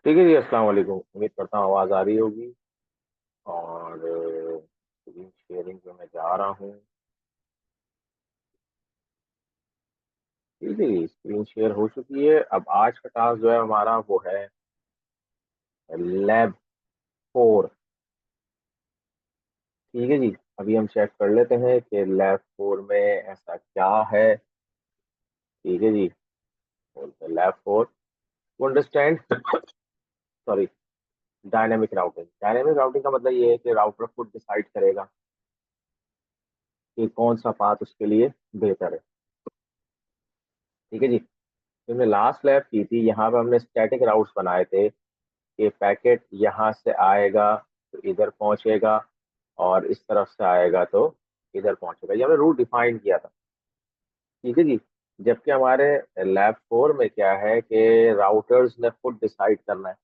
ठीक है जी। अस्सलाम वालेकुम। उम्मीद करता हूँ आवाज़ आ रही होगी। और स्क्रीन शेयरिंग पे मैं जा रहा हूँ। ठीक है जी, स्क्रीन शेयर हो चुकी है। अब आज का टास्क जो है हमारा वो है लैब 4। ठीक है जी। अभी हम चेक कर लेते हैं कि लैब 4 में ऐसा क्या है। ठीक है जी। बोलते हैं lab 4 to understand sorry dynamic routing. Dynamic routing का मतलब ये है कि राउटर खुद डिसाइड करेगा कि कौन सा पाथ उसके लिए बेहतर है। ठीक है जी। जो हमने लास्ट लैब की थी, यहाँ पे हमने स्टैटिक राउट्स बनाए थे कि पैकेट यहाँ से आएगा तो इधर पहुंचेगा, और इस तरफ से आएगा तो इधर पहुंचेगा। ये हमने रूट डिफाइन किया था। ठीक है जी। जबकि हमारे लैब 4 में क्या है कि राउटर्स ने खुद डिसाइड करना है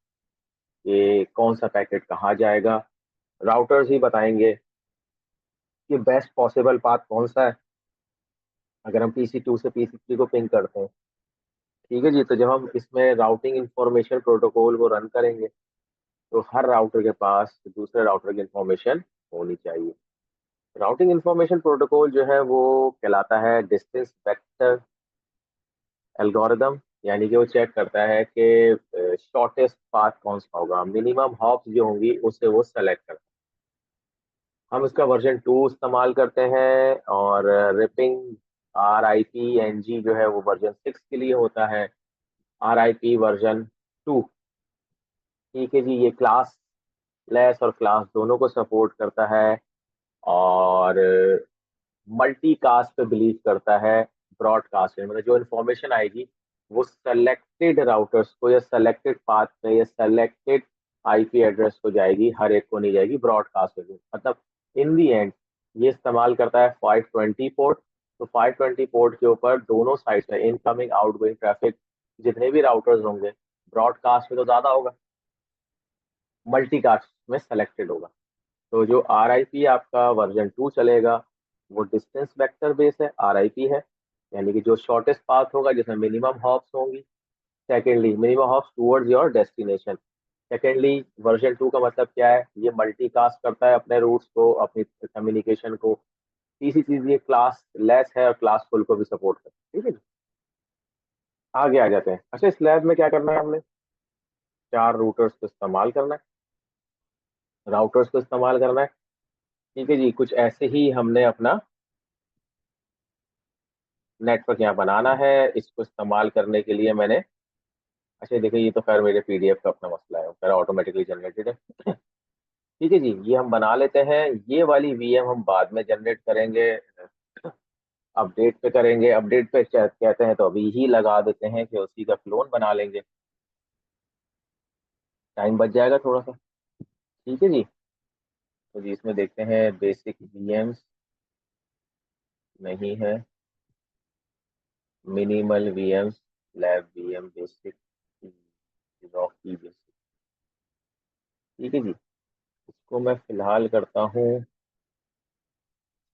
कि कौन सा पैकेट कहाँ जाएगा। राउटर्स ही बताएंगे कि बेस्ट पॉसिबल पाथ कौन सा है अगर हम PC2 से PC3 को पिंग करते हैं। ठीक है जी। तो जब हम इसमें राउटिंग इंफॉर्मेशन प्रोटोकॉल को रन करेंगे तो हर राउटर के पास दूसरे राउटर की इंफॉर्मेशन होनी चाहिए। राउटिंग इंफॉर्मेशन प्रोटोकॉल जो है वो कहलाता है डिस्टेंस वेक्टर एल्गोरिदम। यानी कि वो चेक करता है कि शॉर्टेस्ट पाथ कौन सा होगा, मिनिमम हॉप्स जो होंगी उसे वो सेलेक्ट करता है। हम इसका वर्जन 2 इस्तेमाल करते हैं, और रिपिंग RIP NG जो है वो वर्जन 6 के लिए होता है। RIP version 2। ठीक है जी। ये क्लास लेस और क्लास दोनों को सपोर्ट करता है, और मल्टी कास्ट पे बिलीव करता है। ब्रॉडकास्ट में मतलब जो इन्फॉर्मेशन आएगी वो सेलेक्टेड राउटर्स को या सेलेक्टेड पाथ पे या सेलेक्टेड IP एड्रेस को जाएगी, हर एक को नहीं जाएगी ब्रॉडकास्ट पे। मतलब इन दी एंड ये इस्तेमाल करता है 520 पोर्ट। तो 520 पोर्ट के ऊपर दोनों साइड में इनकमिंग आउटगोइंग ट्रैफिक जितने भी राउटर्स होंगे ब्रॉडकास्ट में तो ज़्यादा होगा, मल्टीकास्ट में सेलेक्टेड होगा। तो जो RIP आपका वर्जन 2 चलेगा वो डिस्टेंस वेक्टर बेस है, RIP है। यानी कि जो शॉर्टेस्ट पाथ होगा जिसमें मिनिमम हॉप्स होंगी। Secondly minimum hops towards your destination. Secondly version 2 का मतलब क्या है, ये मल्टीकास्ट करता है अपने रूट्स को, अपनी कम्युनिकेशन को। तीसरी चीज ये क्लास लेस है और क्लास फुल को भी सपोर्ट करता है। ठीक है जी। आगे आ जाते हैं। अच्छा, इस लैब में क्या करना है हमने, 4 रूटर्स को इस्तेमाल करना है, राउटर्स को इस्तेमाल करना है। ठीक है जी। कुछ ऐसे ही हमने अपना नेटवर्क यहाँ बनाना है। इसको इस्तेमाल करने के लिए मैंने, अच्छा देखिए ये तो खैर मेरे PDF का अपना मसला है, खैर ऑटोमेटिकली जनरेटेड है। ठीक है जी। ये हम बना लेते हैं। ये वाली VM हम बाद में जनरेट करेंगे, अपडेट पे करेंगे। अपडेट पे कहते हैं तो अभी ही लगा देते हैं कि उसी का क्लोन बना लेंगे, टाइम बच जाएगा थोड़ा सा। ठीक है जी। तो जी इसमें देखते हैं बेसिक VMs नहीं है, minimal VMs, lab VM basic, Rocky basic. ठीक है जी। इसको मैं फिलहाल करता हूँ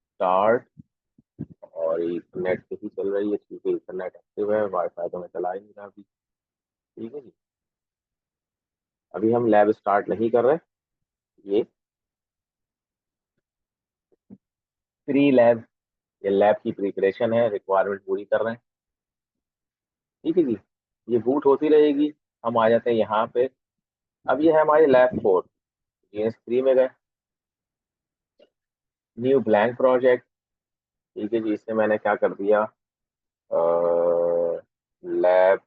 स्टार्ट, और इंटरनेट पे ही चल रही है क्योंकि इंटरनेट एक्टिव है, वाईफाई तो मैं चला ही नहीं रहा अभी। ठीक है जी। अभी हम लैब स्टार्ट नहीं कर रहे, ये प्री लैब, ये लैब की प्रिपरेशन है, रिक्वायरमेंट पूरी कर रहे हैं। ठीक है जी। ये बूट होती रहेगी। हम आ जाते हैं यहाँ पे। अब ये है हमारी लैब 4। GS3 में गए, न्यू ब्लैंक प्रोजेक्ट। ठीक है जी। इससे मैंने क्या कर दिया, Lab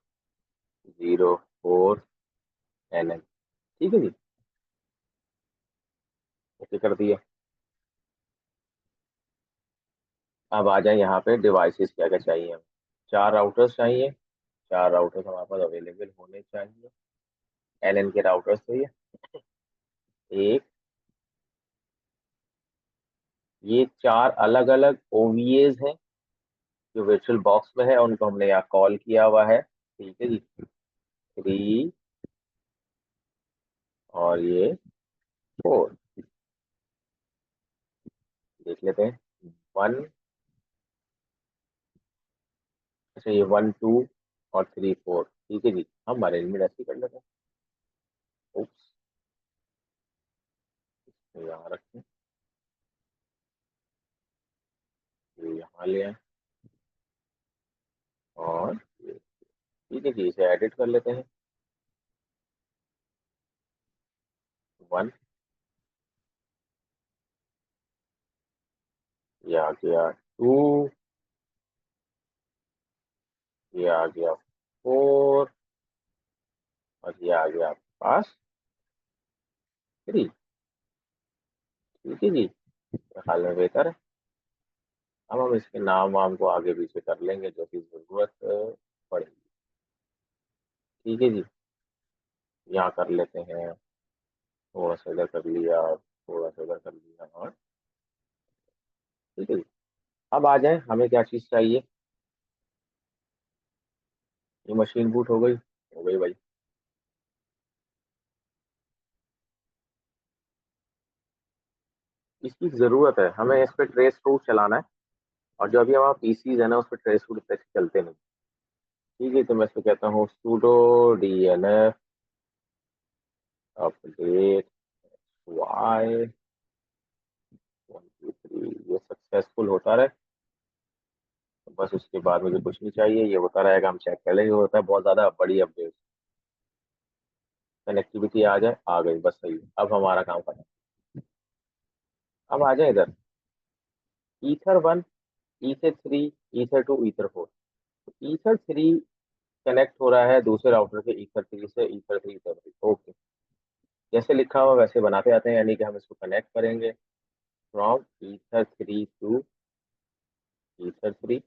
04 NN। ठीक है जी। ओके कर दिया। अब आ जाए यहाँ पे डिवाइसेस क्या क्या चाहिए हमें। 4 राउटर्स चाहिए। 4 राउटर्स हमारे पास अवेलेबल होने चाहिए। NN के राउटर्स चाहिए। एक, ये 4 अलग अलग OVAs हैं जो वर्चुअल बॉक्स में है, उनको हमने यहाँ कॉल किया हुआ है। ठीक है जी। 3 और ये 4, देख लेते हैं। 1, अच्छा ये 1 2 और 3 4। ठीक है जी। हम अरेंजमेंट ऐसे ही कर लेते हैं। Oops, तो यहाँ रखें, ये यहाँ ले आए, और ठीक है जी, इसे एडिट कर लेते हैं। 1, ये आ गया 2, ये आ गया 4, और ये आ गया आपके पास 3। ठीक है जी, मेरे ख्याल में बेहतर है। अब हम इसके नाम वाम को आगे पीछे कर लेंगे जो कि जरूरत पड़ेगी। ठीक है जी, यहाँ कर लेते हैं, थोड़ा सा इधर कर लिया, थोड़ा सा इधर कर लिया, और ठीक है जी। अब आ जाए, हमें क्या चीज़ चाहिए। ये मशीन बूट हो गई भाई। इसकी ज़रूरत है हमें, इस पे ट्रेस रूट चलाना है, और जो अभी हमारा पीसीज है ना, उस पर ट्रेस रूट तक चलते नहीं। ठीक है, तो मैं इसको कहता हूँ sudo dnf अपडेट y 1 2 3, ये सक्सेसफुल होता रहे। तो बस उसके बाद मुझे कुछ नहीं चाहिए, ये होता रहेगा, हम चेक कर लेंगे। होता है बहुत ज़्यादा बड़ी अपडेट, कनेक्टिविटी आ जाए, आ गई, बस सही है। अब हमारा काम करना है। अब आ जाए इधर, ether 1, ether 3, ether 2, ether 4। Ether 3 connect हो रहा है दूसरे राउटर के ईथर 3 से, ईथर 3, ईथर 3। ओके, जैसे लिखा हुआ वैसे बनाते आते हैं, यानी कि हम इसको कनेक्ट करेंगे from ether 3 to ether 3,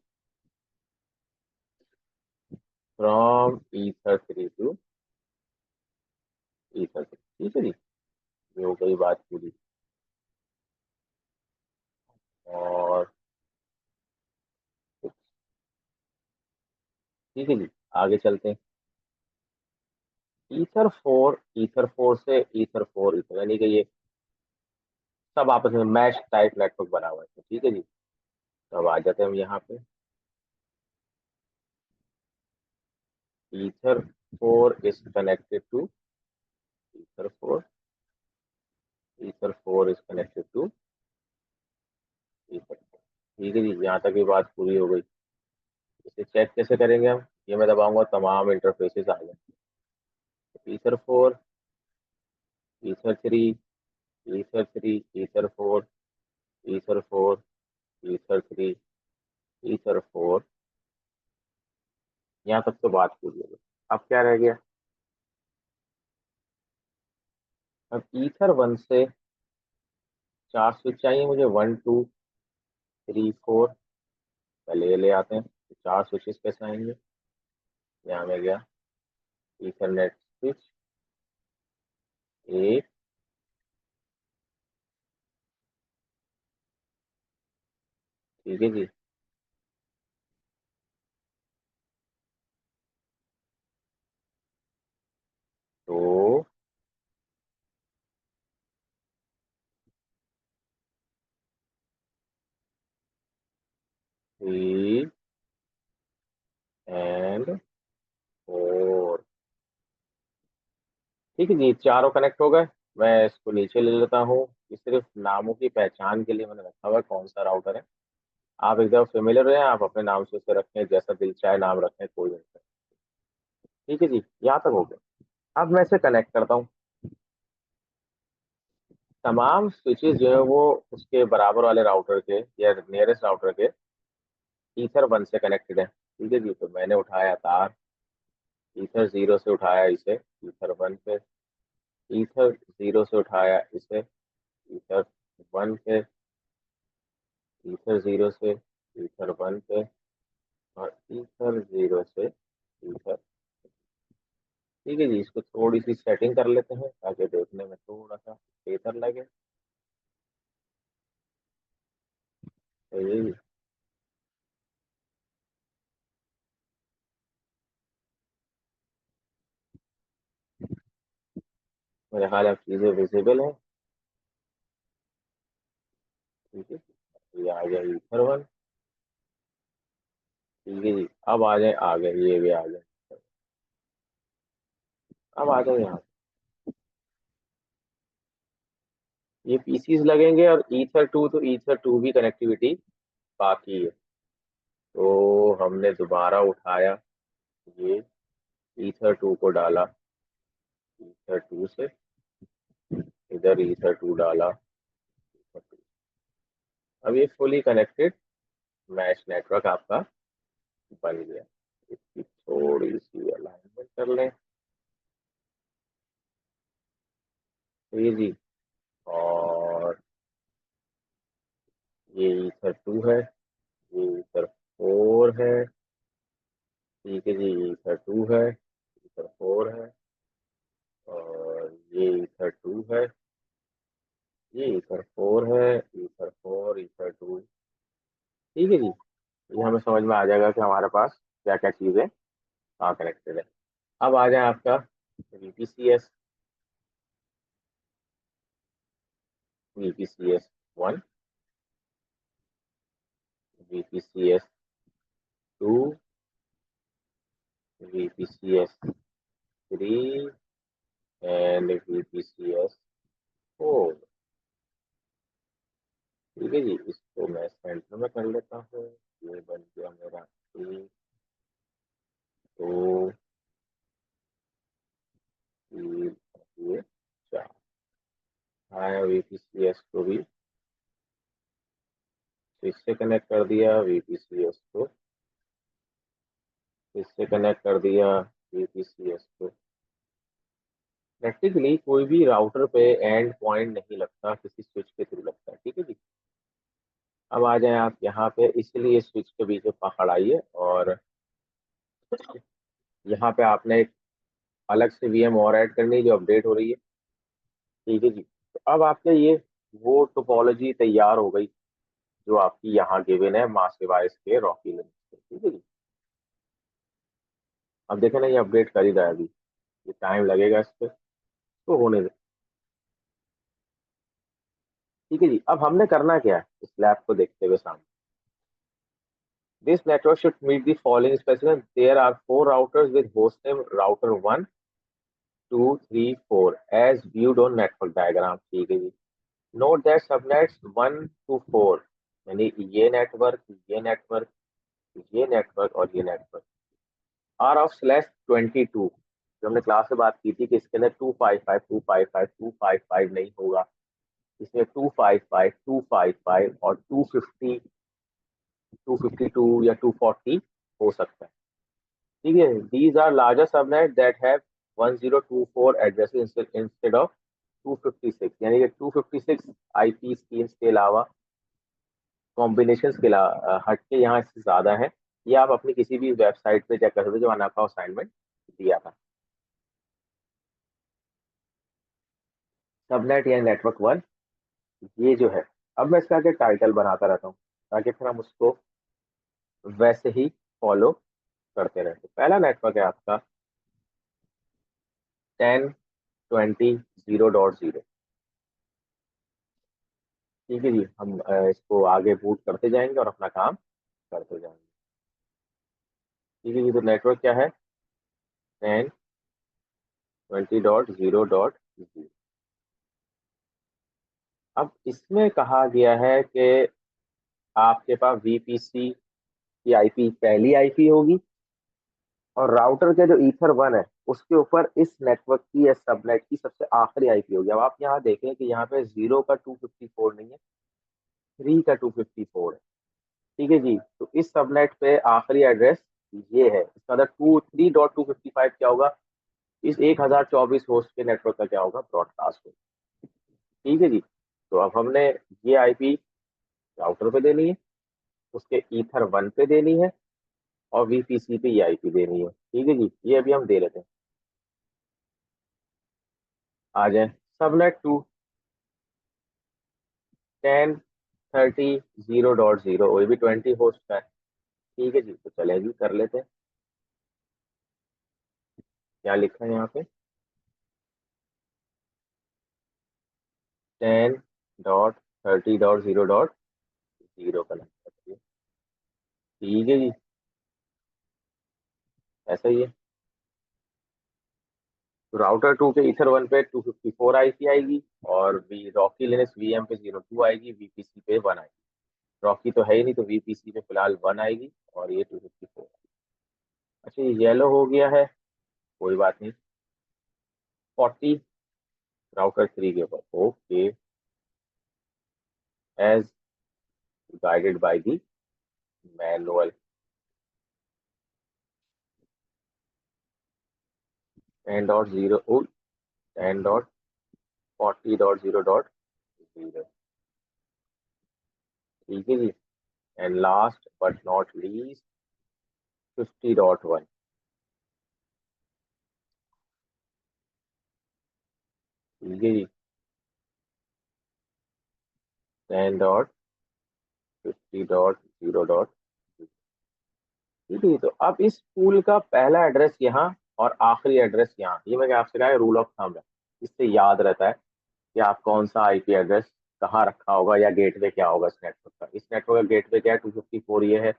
from ether 3 to ether 3। ठीक है जी, ये हो गई बात पूरी। और ठीक है जी, आगे चलते हैं। ईथर 4 से ईथर 4, ईथर, यानी कि ये सब आपस में मैच टाइप नेटवर्क बना हुआ है। ठीक है जी, तो अब आ जाते हैं हम यहाँ पे। Ether 4 is connected to ether 4, ether 4 is connected to ether 4। ठीक है जी, यहाँ तक की बात पूरी हो गई। इसे चेक कैसे करेंगे हम, ये मैं दबाऊंगा, तमाम इंटरफेसेस आ जाए। Ether 4, ether 3, ether 3, ether 4, ether 4, ether 3, ether 4। यहाँ तक तो बात पूरी हो गई। अब क्या रह गया, अब ईथर 1 से 4 स्विच चाहिए मुझे, 1 2 3 4। पहले ये ले आते हैं, तो 4 स्विचेस कैसे आएंगे। यहाँ में गया ईथरनेट स्विच 1, ठीक है जी, 2, 3 एंड 4। ठीक है जी, चारों कनेक्ट हो गए। मैं इसको नीचे ले लेता हूँ। ये सिर्फ नामों की पहचान के लिए मैंने रखा हुआ है कौन सा राउटर है। आप एकदम फेमिलियर हैं, आप अपने नाम से उसे रखें, जैसा दिल चाहे नाम रखें, कोई नहीं। ठीक है जी, यहाँ तक हो गया। अब मैं इसे कनेक्ट करता हूँ। तमाम स्विचेस जो है वो उसके बराबर वाले राउटर के या नियरेस्ट राउटर के ईथर 1 से कनेक्टेड है। ठीक है जी, तो मैंने उठाया तार, ईथर 0 से उठाया इसे ईथर 1 पे, ईथर 0 से उठाया इसे ईथर 1 पे, ईथर 0 से ईथर 1 पे, और ईथर 0 से ईथर। ठीक है जी, इसको थोड़ी सी सेटिंग कर लेते हैं ताकि देखने में थोड़ा सा बेहतर लगे। तो ये मेरे ख्याल अब चीज़ें विजिबल हैं। ठीक है, ये आ गया ईथर 1। ठीक है जी, अब आ जाए आगे, ये भी आ जाए। अब आ जाए यहाँ। ये पीसीज लगेंगे और ईथर टू, तो ईथर टू भी कनेक्टिविटी बाकी है। तो हमने दोबारा उठाया ये, ईथर टू को डाला, ईथर टू से इधर ईथर टू डाला, अब ये फुली कनेक्टेड मैश नेटवर्क आपका बन गया। इसकी थोड़ी सी अलाइनमेंट कर लें, ये जी। और ये ईथर टू है, ये ईथर फोर है, ठीक है जी, ये ईथर टू है, ईथर फोर है, और ये ईथर टू है, ये ईथर फोर है, ईथर फोर, ईथर टू, ठीक है जी। ये हमें समझ में आ जाएगा कि हमारे पास क्या क्या चीज़ें कहाँ कनेक्टेड है। अब आ जाए आपका VPCS, VPCS one, VPCS two, VPCS three and VPCS four, ठीक है जी। इसको मैं सेंटर में कर लेता हूँ, ये बन गया मेरा एक, दो, तीन, ये चार। आया वीपीसीएस को भी इससे कनेक्ट कर दिया, वीपीसीएस को इससे कनेक्ट कर दिया, वीपीसीएस को। प्रैक्टिकली कोई भी राउटर पे एंड पॉइंट नहीं लगता, किसी स्विच के थ्रू लगता है, ठीक है जी। अब आ जाए आप यहाँ पे, इसलिए स्विच के बीच में पकड़ आइए और यहाँ पे आपने एक अलग से वीएम और ऐड करनी है जो अपडेट हो रही है, ठीक है जी। तो अब आपके ये वो टोपोलॉजी तैयार हो गई जो आपकी यहाँ गिवन है मास डिवाइस के रॉकी लिंक से, ठीक है जी। अब देखें ना, ये अपडेट कर ही रहा है अभी, ये टाइम लगेगा इस पे, तो होने दे, ठीक है जी। अब हमने करना क्या है इस लैब को देखते हुए सामने, this network should meet the following specification. There are four routers with host name router 1, 2, 3, 4 as viewed on network diagram, ठीक है जी। Note that subnets 1 to 4 यानी ये नेटवर्क, ये नेटवर्क, ये नेटवर्क और ये नेटवर्क आर ऑफ स्लैश 22, जो हमने क्लास में बात की थी कि इसके अंदर 255, 255, 255 नहीं होगा, इसमें 255, 255 और 250, 252 या 240 हो सकता है, ठीक है। These are larger subnet that have 1024 addresses instead of 256, यानी कि 256 आईपी स्कीम्स के अलावा, कॉम्बिनेशन के हट के यहाँ इससे ज्यादा है। ये आप अपनी किसी भी वेबसाइट पे चेक कर सकते हो जो मैंने आपका असाइनमेंट दिया था। सबनेट या नेटवर्क वन, ये जो है, अब मैं इसका आगे टाइटल बनाता रहता हूँ ताकि फिर हम उसको वैसे ही फॉलो करते रहे। तो पहला नेटवर्क है आपका 10.20.0, ठीक है जी। हम इसको आगे बूट करते जाएंगे और अपना काम करते जाएंगे, ठीक है जी। तो नेटवर्क क्या है, 10.20.0.0। अब इसमें कहा गया है कि आपके पास वीपीसी की आईपी पहली आईपी होगी और राउटर के जो ईथर वन है उसके ऊपर इस नेटवर्क की या सबनेट की सबसे आखिरी आईपी होगी। अब आप यहाँ देखें कि यहाँ पे 0 का 254 नहीं है, 3 का 254 है, ठीक है जी। तो इस सबनेट पे आखिरी एड्रेस ये है, इसका मतलब 3.255 क्या होगा, इस 1024 होस्ट के नेटवर्क का क्या होगा, ब्रॉडकास्ट होगा, ठीक है जी। तो अब हमने ये आईपी राउटर पे देनी है, उसके ईथर वन पे देनी है और वीपीसी पे ये आईपी देनी है, ठीक है जी। ये अभी हम दे लेते हैं। आ जाए सबनेट टू 10.30.0.0, वो भी 20 होस्ट का है, ठीक है जी। तो चले जी कर लेते हैं, क्या लिखा है यहाँ पे, 10.30.0.0 का नंबर, ठीक है जी। ऐसा ही है, तो राउटर 2 के ईथर 1 पे 254 आईपी आएगी, और रॉकी लिनक्स वीएम पे 02 आएगी, वीपीसी पे 1 आएगी। रॉकी तो है ही नहीं, तो वीपीसी पे फिलहाल 1 आएगी, और ये 254। अच्छा, ये येलो हो गया है, कोई बात नहीं। 40 राउटर 3 के ऊपर, okay, as guided by the manual. 10.0, 10.40.0.0, ठीक है जी। And last but not least, 50.1, ठीक है जी। 10.50.0. ठीक है, तो अब इस पूल का पहला एड्रेस यहाँ और आखिरी एड्रेस यहाँ, ये मैंने आपसे कहा है रूल ऑफ थंब है, इससे याद रहता है कि आप कौन सा आईपी एड्रेस कहाँ रखा होगा, या गेटवे क्या होगा इस नेटवर्क का। इस नेटवर्क का गेटवे क्या है, 254 ये है,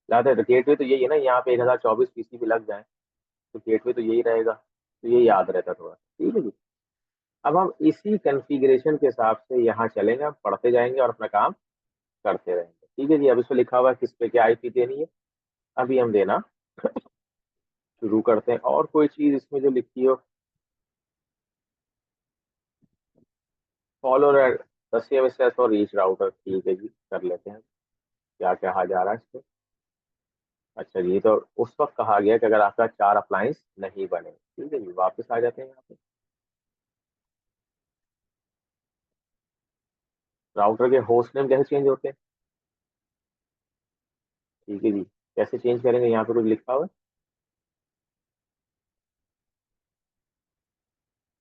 याद है। तो गेटवे तो यही है ना, यहाँ पे 1024 पीसी भी लग जाए तो गेटवे तो यही रहेगा, तो ये याद रहता है थोड़ा, ठीक है जी। अब हम इसी कॉन्फ़िगरेशन के हिसाब से यहाँ चलेंगे, हम पढ़ते जाएंगे और अपना काम करते रहेंगे, ठीक है जी। अब इसमें लिखा हुआ है किस पे क्या आईपी देनी है, अभी हम देना शुरू करते हैं। और कोई चीज इसमें जो लिखी हो, फॉलो द CMSS और रीच राउटर, ठीक है जी, कर लेते हैं। क्या कहा जा रहा है इसमें, अच्छा जी, तो उस वक्त कहा गया कि अगर आपका 4 अप्लायंस नहीं बने, ठीक है जी, वापस आ जाते हैं यहाँ पे। राउटर के होस्ट नेम कैसे चेंज होते हैं, ठीक है जी, कैसे चेंज करेंगे, यहाँ पे कुछ लिखा हुआ है,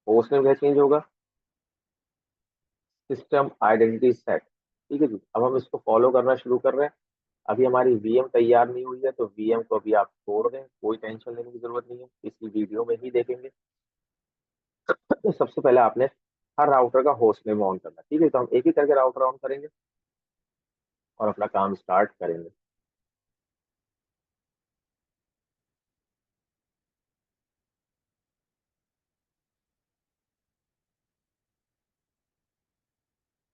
होस्ट नेम कैसे चेंज होगा, सिस्टम आइडेंटिटी सेट, ठीक है जी। अब हम इसको फॉलो करना शुरू कर रहे हैं। अभी हमारी वीएम तैयार नहीं हुई है, तो वीएम को अभी आप छोड़ दें, कोई टेंशन लेने की जरूरत नहीं है, इसी वीडियो में ही देखेंगे। तो सबसे पहले आपने हर राउटर का होस्ट नेम ऑन करना, ठीक है। तो हम एक ही करके राउटर ऑन करेंगे और अपना काम स्टार्ट करेंगे।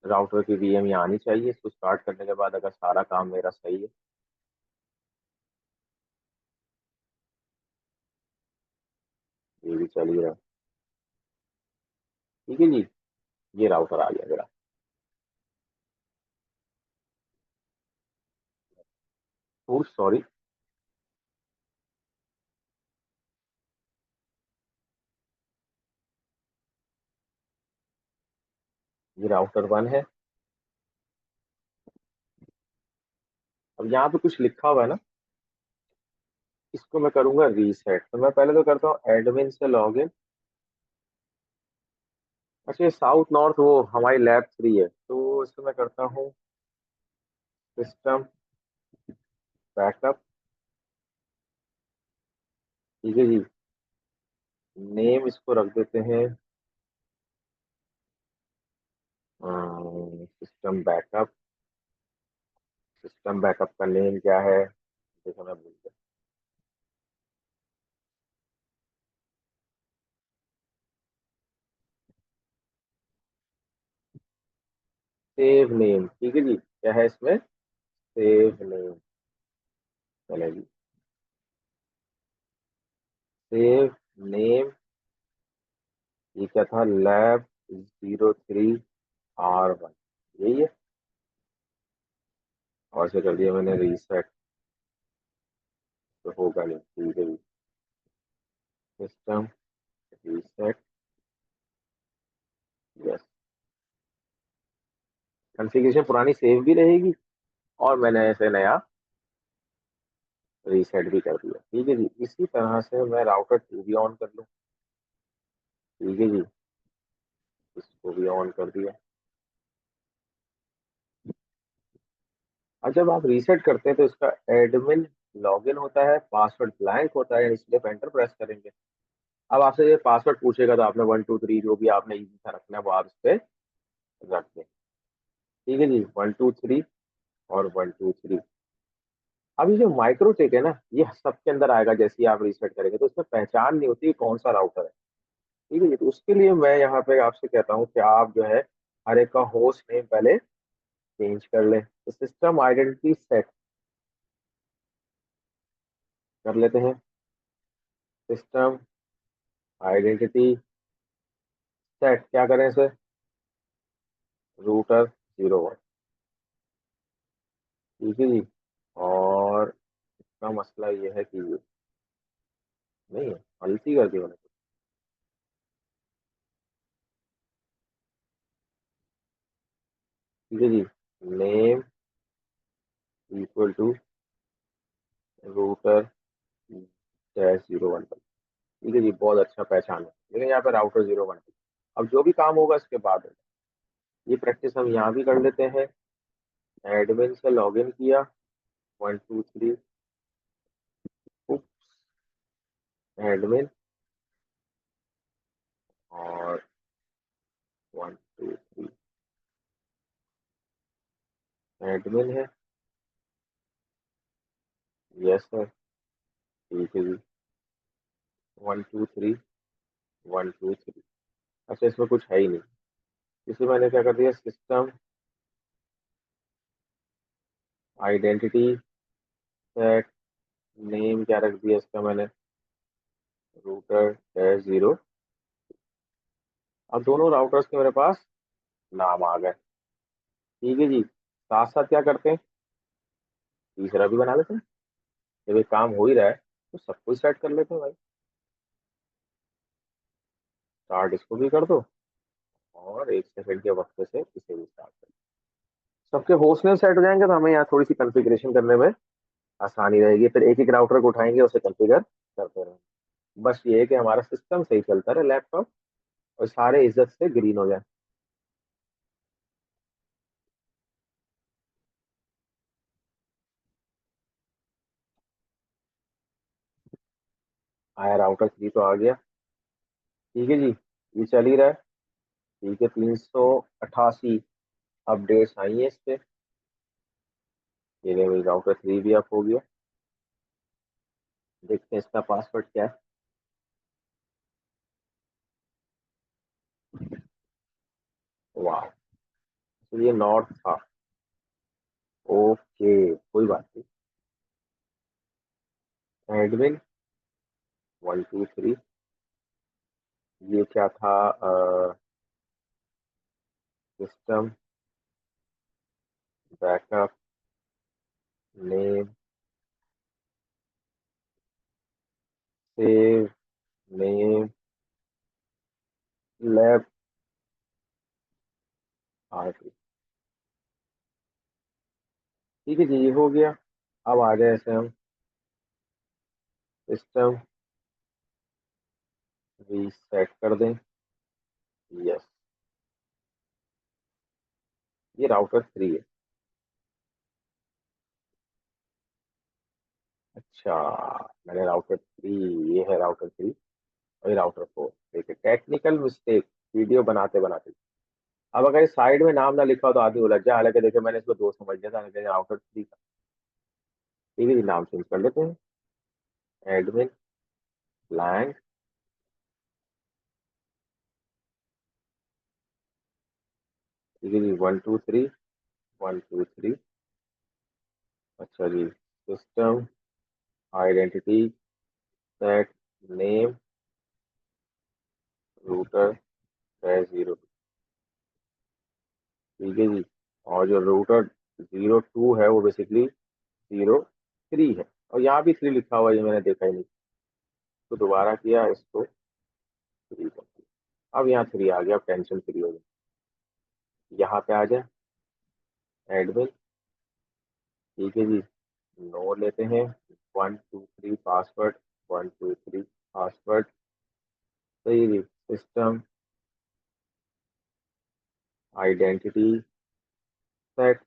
राउटर की वीएम यहाँ आनी चाहिए, इसको स्टार्ट करने के बाद अगर सारा काम मेरा सही है, ये भी चल ही रहा है, ठीक है जी। ये राउटर आ गया मेरा, ओ सॉरी, ये राउटर 1 है। अब यहाँ पे कुछ लिखा हुआ है ना, इसको मैं करूंगा रीसेट। तो मैं पहले तो करता हूँ एडमिन से लॉग इन। अच्छा, ये साउथ नॉर्थ वो हमारी लैब 3 है, तो इसको मैं करता हूँ सिस्टम बैकअप, ठीक है जी। नेम इसको रख देते हैं सिस्टम बैकअप। सिस्टम बैकअप का नेम क्या है, देखो मैं भूल गया, सेव नेम, ठीक है जी। क्या है इसमें, सेव नेम, चलेगी। सेव नेम, ये क्या था, लैब 03R1, यही है। और से कर दिया मैंने रीसेट, तो होगा नहीं, ठीक है जी। System reset, yes. कॉन्फ़िगरेशन पुरानी सेव भी रहेगी, और मैंने ऐसे नया रीसेट भी कर दिया, ठीक है जी। इसी तरह से मैं राउटर 2 भी ऑन कर लूँ, ठीक है जी, इसको भी ऑन कर दिया। और जब आप रीसेट करते हैं तो इसका एडमिन लॉगिन होता है, पासवर्ड ब्लैंक होता है, इसलिए एंटर प्रेस करेंगे। अब आपसे ये पासवर्ड पूछेगा, तो आपने 1 2 3 जो भी आपने इजी सा रखना है वो आप इस पे रख दें, ठीक है जी। 1 2 3 और 1 2 3। अब ये जो माइक्रोटेक है ना, ये सबके अंदर आएगा जैसे ही आप रीसेट करेंगे, तो इसमें पहचान नहीं होती कि कौन सा राउटर है। ठीक है जी। तो उसके लिए मैं यहाँ पे आपसे कहता हूँ कि आप जो है हर एक का होस्ट नेम पहले चेंज कर लें। तो सिस्टम आइडेंटिटी सेट कर लेते हैं। सिस्टम आइडेंटिटी सेट क्या करें इसे, रूटर 01। ठीक है जी। और इसका मसला ये है कि ये नहीं है, गलती कर दी मैंने। ठीक है जी। Name equal to router -01। ठीक है जी, बहुत अच्छा पहचान है, लेकिन यहाँ पे राउटर 01। अब जो भी काम होगा इसके बाद होगा। ये प्रैक्टिस हम यहाँ भी कर लेते हैं। एडमिन से लॉगिन किया, 1 2 3, एडमिन, और 1 2 3 एडमिन है। Yes sir. ठीक है जी। 1 2 3 1 2 3। अच्छा, इसमें कुछ है ही नहीं, इसलिए मैंने क्या कर दिया, सिस्टम आइडेंटिटी सेट नेम क्या रख दिया इसका मैंने, रूटर -0। अब दोनों राउटर्स के मेरे पास नाम आ गए। ठीक है जी। साथ साथ क्या करते हैं, तीसरा भी बना लेते हैं। जब ये काम हो ही रहा है तो सब कुछ सेट कर लेते हैं भाई। स्टार्ट इसको भी कर दो, और 1 सेकंड के वक्त से इसे भी स्टार्ट कर दो। सबके होस्ट नेम सेट हो जाएंगे तो हमें यहाँ थोड़ी सी कॉन्फ़िगरेशन करने में आसानी रहेगी। फिर एक एक राउटर को उठाएंगे, उसे कॉन्फ़िगर करते रहेंगे। बस ये है कि हमारा सिस्टम सही चलता रहे, लैपटॉप, और सारे इज्जत से ग्रीन हो जाए। आया, राउटर 3 तो आ गया। ठीक है जी। ये चल ही रहा है। ठीक है, 388 अपडेट्स आई है इस पे। ये मेरी राउटर 3 भी अप हो गया। देखते हैं इसका पासवर्ड क्या है। वाह। तो ये नॉर्थ था। ओके, कोई बात नहीं। एडमिन 1 2 3। ये क्या था, system backup name, save name, lab RT. ठीक है जी, ये हो गया। अब आ जाए ऐसे हम सिस्टम रीसेट कर दें। यस। ये राउटर 3 है। अच्छा, मैंने राउटर 3, ये है राउटर 3, और ये राउटर 4। ठीक है, टेक्निकल मिस्टेक वीडियो बनाते बनाते। अब अगर इस साइड में नाम ना लिखा हो तो आदमी उलझ जाए, हालांकि देखिए मैंने इसको 2 समझ लिया था, लेकिन राउटर 3 का। ठीक है जी, नाम चेंज कर लेते हैं। Admin blank. ठीक है जी, 1 2 3 1 2 3। अच्छा जी। System identity set name router -0। ठीक है जी। और जो रूटर 02 है वो बेसिकली 03 है, और यहाँ भी 3 लिखा हुआ है, ये मैंने देखा ही नहीं। तो दोबारा किया इसको 3 कर दिया। अब यहाँ 3 आ गया, अब टेंशन फ्री हो गई। यहाँ पे आ जाए, एडमिन। ठीक है जी। नो लेते हैं। 1 2 3 पासवर्ड, 1 2 3 पासवर्ड। सही जी। System identity set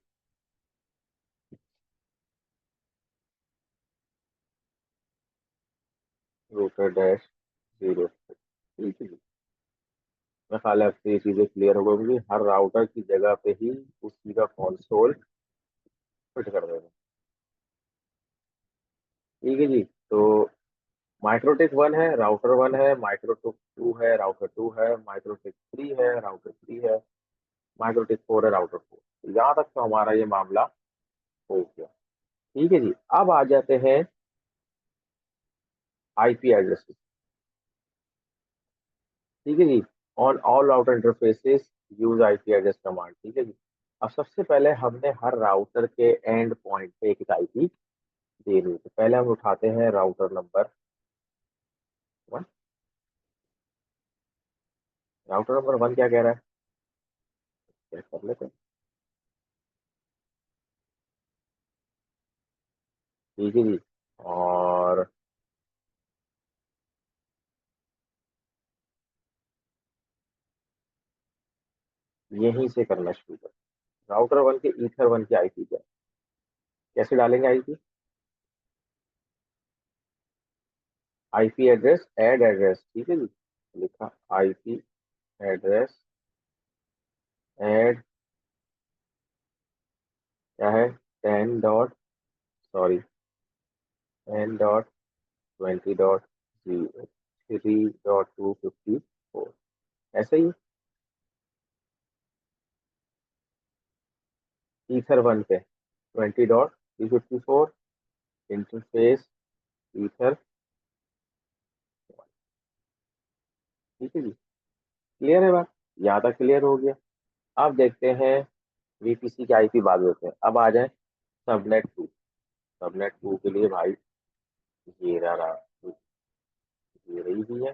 router -0। ठीक है जी। मैं ख्याल है आपसे ये चीज़ें क्लियर हो गई, हर राउटर की जगह पे ही उसी का कंसोल फिट कर देना। ठीक है जी। तो माइक्रोटिक 1 है, राउटर 1 है, माइक्रोटिक 2 है, राउटर 2 है, माइक्रोटिक 3 है, राउटर 3 है, माइक्रोटिक 4 है, राउटर 4। यहाँ तक तो हमारा ये मामला हो गया। ठीक है जी, अब आ जाते हैं आईपी एड्रेसेस। ठीक है जी, on all router interfaces use IP address command. ठीक है जी, अब सबसे पहले हमने हर राउटर के एंड पॉइंट पे एक आईपी देनी है। तो पहले हम उठाते हैं राउटर नंबर 1। राउटर नंबर 1 क्या कह रहा है, चेक कर लेते हैं। ठीक है जी, और यहीं से करना शुरू कर। राउटर 1 के ईथर 1 की आईपी क्या है? कैसे डालेंगे IP? IP address add address. ठीक है जी, लिखा आईपी एड्रेस ऐड क्या है, 10 डॉट सॉरी 10.20.03.254 ऐसे ही। ईथर 1 पे 20.354 इंटरफेस ईथर। ठीक है जी, क्लियर है बात? यहाँ तक क्लियर हो गया। अब देखते हैं वीपीसी की आईपी बाद होते हैं। अब आ जाए सबनेट 2। सबनेट 2 के लिए भाई ये रहा, ये रही भी है।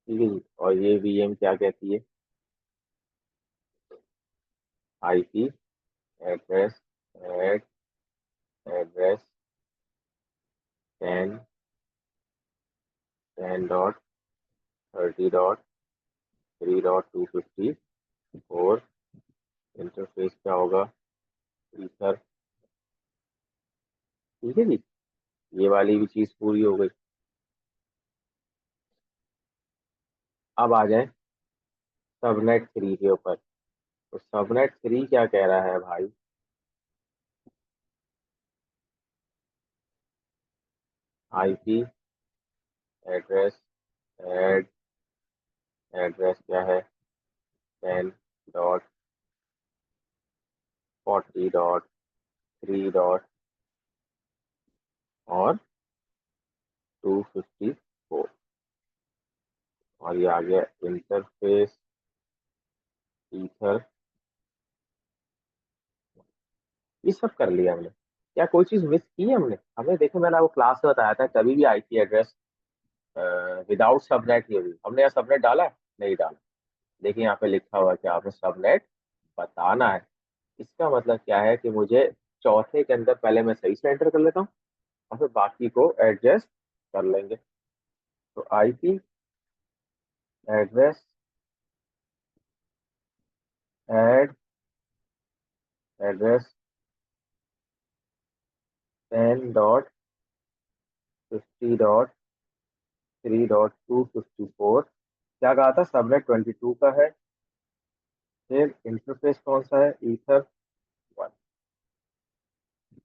ठीक है जी, और ये वीएम क्या कहती है, IP address add address 10 10.30.3.254 interface क्या होगा, ईथर। ठीक है जी, ये वाली भी चीज पूरी हो गई। अब आ जाए सबनेट 3 के ऊपर। तो सबनेट 3 क्या कह रहा है भाई, आईपी एड्रेस एड एड्रेस क्या है, 10.40.3. और 254। और ये आ गया इंटरफेस ईथर। ये सब कर लिया हमने। क्या कोई चीज मिस की है हमने? हमने देखो, मैंने आपको क्लास में बताया था कभी भी आईपी एड्रेस विदाउट सबनेट, ये भी हमने यहाँ सबनेट डाला है? नहीं डाला। देखिए यहाँ पे लिखा हुआ है कि आपने सबनेट बताना है। इसका मतलब क्या है कि मुझे चौथे के अंदर पहले मैं सही से एंटर कर लेता हूँ, और फिर बाकी को एडजस्ट कर लेंगे। तो आईपी एड्रेस एड एड्रेस 10.50.3.254। क्या कहा था, सबनेट 22 का है। फिर इंटरफेस कौन सा है, ईथर 1।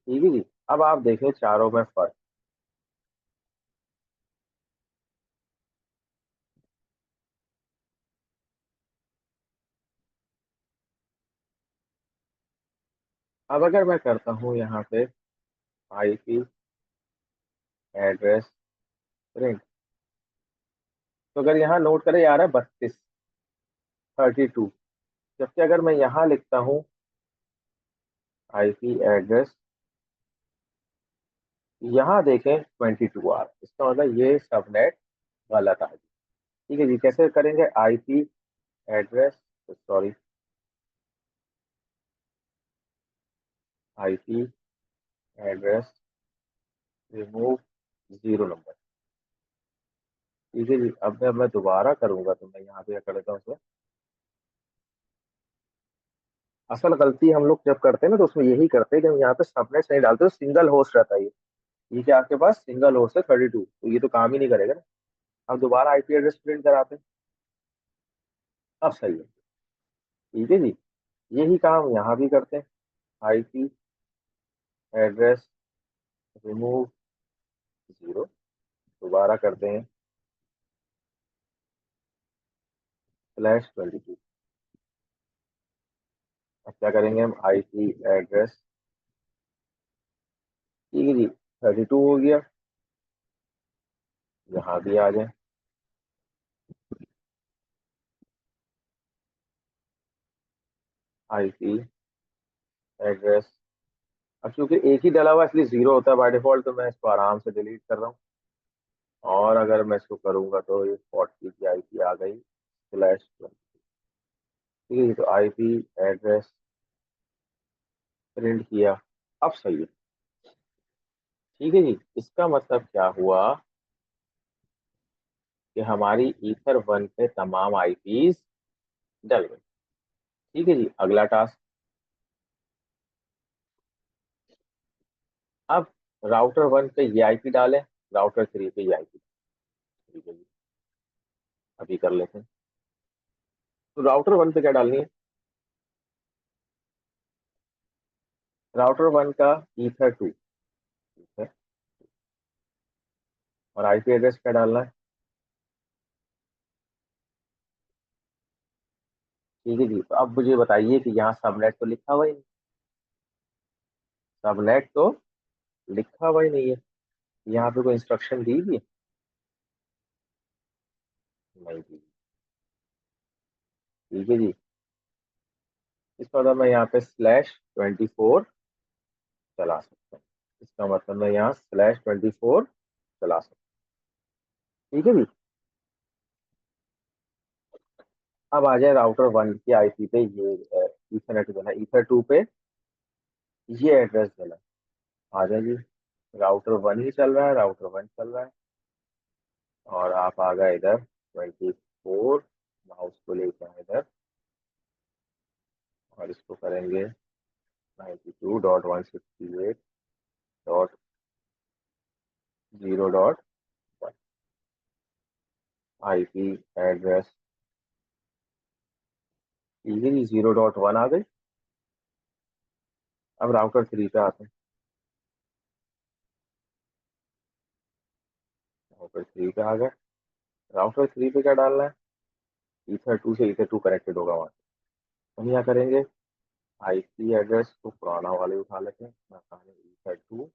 ठीक है जी, अब आप देखें चारों में फर्क। अब अगर मैं करता हूँ यहाँ पे आईपी एड्रेस प्रिंट, तो अगर यहाँ नोट करें यार है 32, जबकि अगर मैं यहाँ लिखता हूँ आईपी एड्रेस, यहाँ देखें 22R, इसका मतलब ये सबनेट गलत आ गई। ठीक है जी, कैसे करेंगे, IP address sorry IP address remove 0 number. ठीक है जी, अब मैं दोबारा करूंगा तो मैं यहाँ पे क्या कर देता हूँ उसमें। असल गलती हम लोग जब करते हैं ना तो उसमें यही करते हैं कि हम यहाँ पे सबनेट नहीं डालते, तो सिंगल होस्ट रहता है ये क्या आपके पास सिंगल होस्ट है 32, तो ये तो काम ही नहीं करेगा ना। अब दोबारा आईपी एड्रेस प्रिंट कराते हैं। अब सही है। ठीक है जी, यही काम यहाँ भी करते हैं, आईपी एड्रेस रिमूव 0। दोबारा करते हैं /22। अब क्या करेंगे हम, आईपी एड्रेस, ठीक है जी, 32 हो गया। यहाँ भी आ जाए आईपी एड्रेस। अब चूंकि एक ही डला हुआ है, इसलिए 0 होता है बाय डिफॉल्ट, तो मैं इसको आराम से डिलीट कर रहा हूँ। और अगर मैं इसको करूंगा तो ये 40 की आईपी आ गई /20। ठीक है जी, तो आईपी एड्रेस प्रिंट किया। अब सही है। ठीक है जी, इसका मतलब क्या हुआ कि हमारी ईथर 1 पे तमाम आईपीज डल गई। ठीक है जी, अगला टास्क। अब राउटर 1 पे ये आईपी डालें, राउटर 3 पे ये आईपी। ठीक है जी, अभी कर लेते हैं। तो राउटर 1 पे क्या डालनी है, राउटर 1 का ईथर 2। ठीक है, और आईपी एड्रेस क्या डालना है। ठीक है जी, तो अब मुझे बताइए कि यहाँ सबनेट तो लिखा हुआ ही नहीं। सबनेट तो लिखा हुआ ही नहीं है। यहाँ पे कोई इंस्ट्रक्शन दी हुई है? नहीं दी। ठीक है जी, इसका मतलब मैं यहाँ पे /24 चला सकता हूँ। इसका मतलब मैं यहाँ /24 चला सकता हूँ। ठीक है जी, अब आ जाए राउटर 1 की आईपी पे, ये ईथरनेट देना, ईथर 2 पे ये एड्रेस देना। आ जाए जी, राउटर 1 ही चल रहा है, राउटर 1 चल रहा है। और आप आ गए इधर 24, माउस को लेकर आए इधर, और इसको करेंगे 92.168.0.1 आईपी एड्रेस। इजीली 0.1 आ गई। अब राउटर 3 पे आते हैं। राउटर 3 पे आ गए, राउटर 3 पे क्या डालना है, ईथर 2 से ईथर 2 कनेक्टेड होगा वहाँ। हम यहाँ करेंगे आईपी एड्रेस को पुराना वाले उठा लेते हैं, ईथर 2,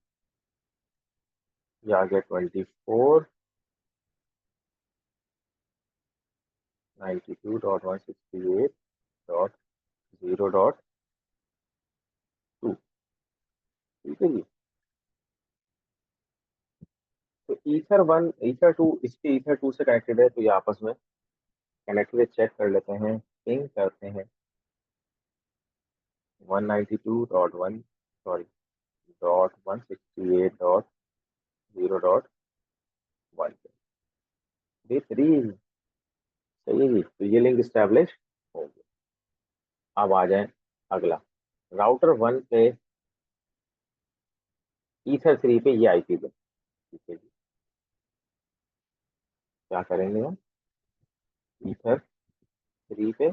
ये आ गया 24.92.168.0.2। ठीक है जी, तो ईथर 1 ईथर 2 इसके ईथर 2 से कनेक्टेड है, तो ये आपस में कनेक्टेड, चेक कर लेते हैं, पिंग करते हैं 192.1, सॉरी .168.0.1 बेहतरीन। सही है जी, तो ये लिंक स्टैब्लिश हो गया। अब आ जाए अगला, राउटर 1 पे ईथर 3 पे ये आईपी पे। ठीक है जी, क्या करेंगे हम, ईथर 3 पे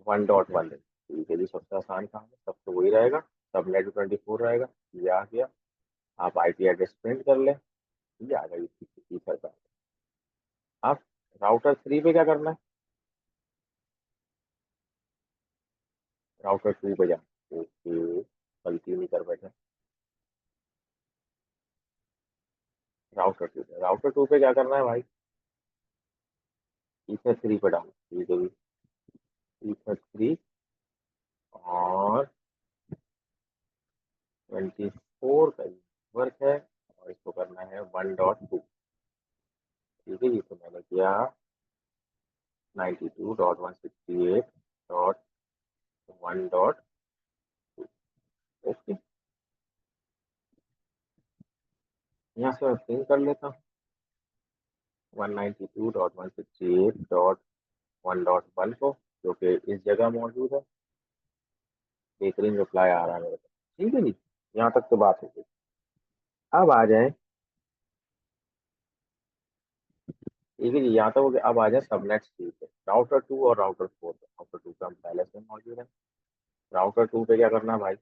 1.1। ठीक है जी, सबसे आसान काम है, सब तो वही रहेगा, सब नेट 24 रहेगा। ये आ गया, आप आईपी एड्रेस प्रिंट कर लें, ये आ गया ईथर का। अब राउटर 3 पे क्या करना है, राउटर 2 पे जा। ओके, गलती नहीं कर बैठे। राउटर 2 पे क्या करना है भाई, ईथर 3 पे डालो। ठीक है जी, ईथर 3 और 24 का वर्क है, और इसको करना है 1.2। ठीक है जी, तो मैंने किया 92.168.1.2। ओके, यहाँ से मैं पिंग कर लेता हूँ 192.168.1.1 को, जो कि इस जगह मौजूद है। बेहतरीन रिप्लाई आ रहा है मेरे पास। ठीक है जी, यहाँ तक तो बात हो गई। अब आ जाए, ठीक है जी, यहाँ तक हो गया। अब आ जाए सबनेट स्पीड पे, राउटर 2 और राउटर 4 पे। राउटर 2 पे हम पहले से मौजूद है, राउटर 2 पे क्या करना है भाई,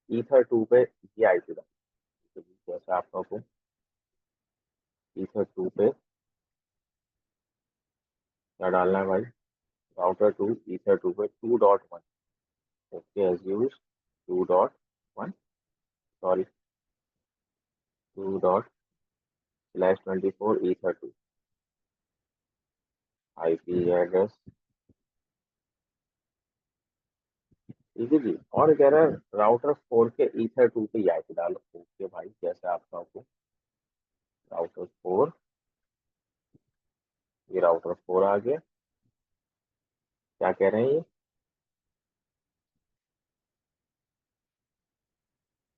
ईथर 2 पे ये आईपी डाल। जैसे आपका हुक्म, ईथर टू पे क्या डालना है भाई? राउटर टू ईथर टू पे 2.1। Okay as use 2.1, sorry 2./24 ether two IP address. ठीक है जी। और कह रहा है राउटर 4 के ईथर टू पे ही आईपी डालो। ओके भाई, जैसे आपका हो। राउटर 4, ये राउटर 4 आ गया। क्या कह रहे हैं ये?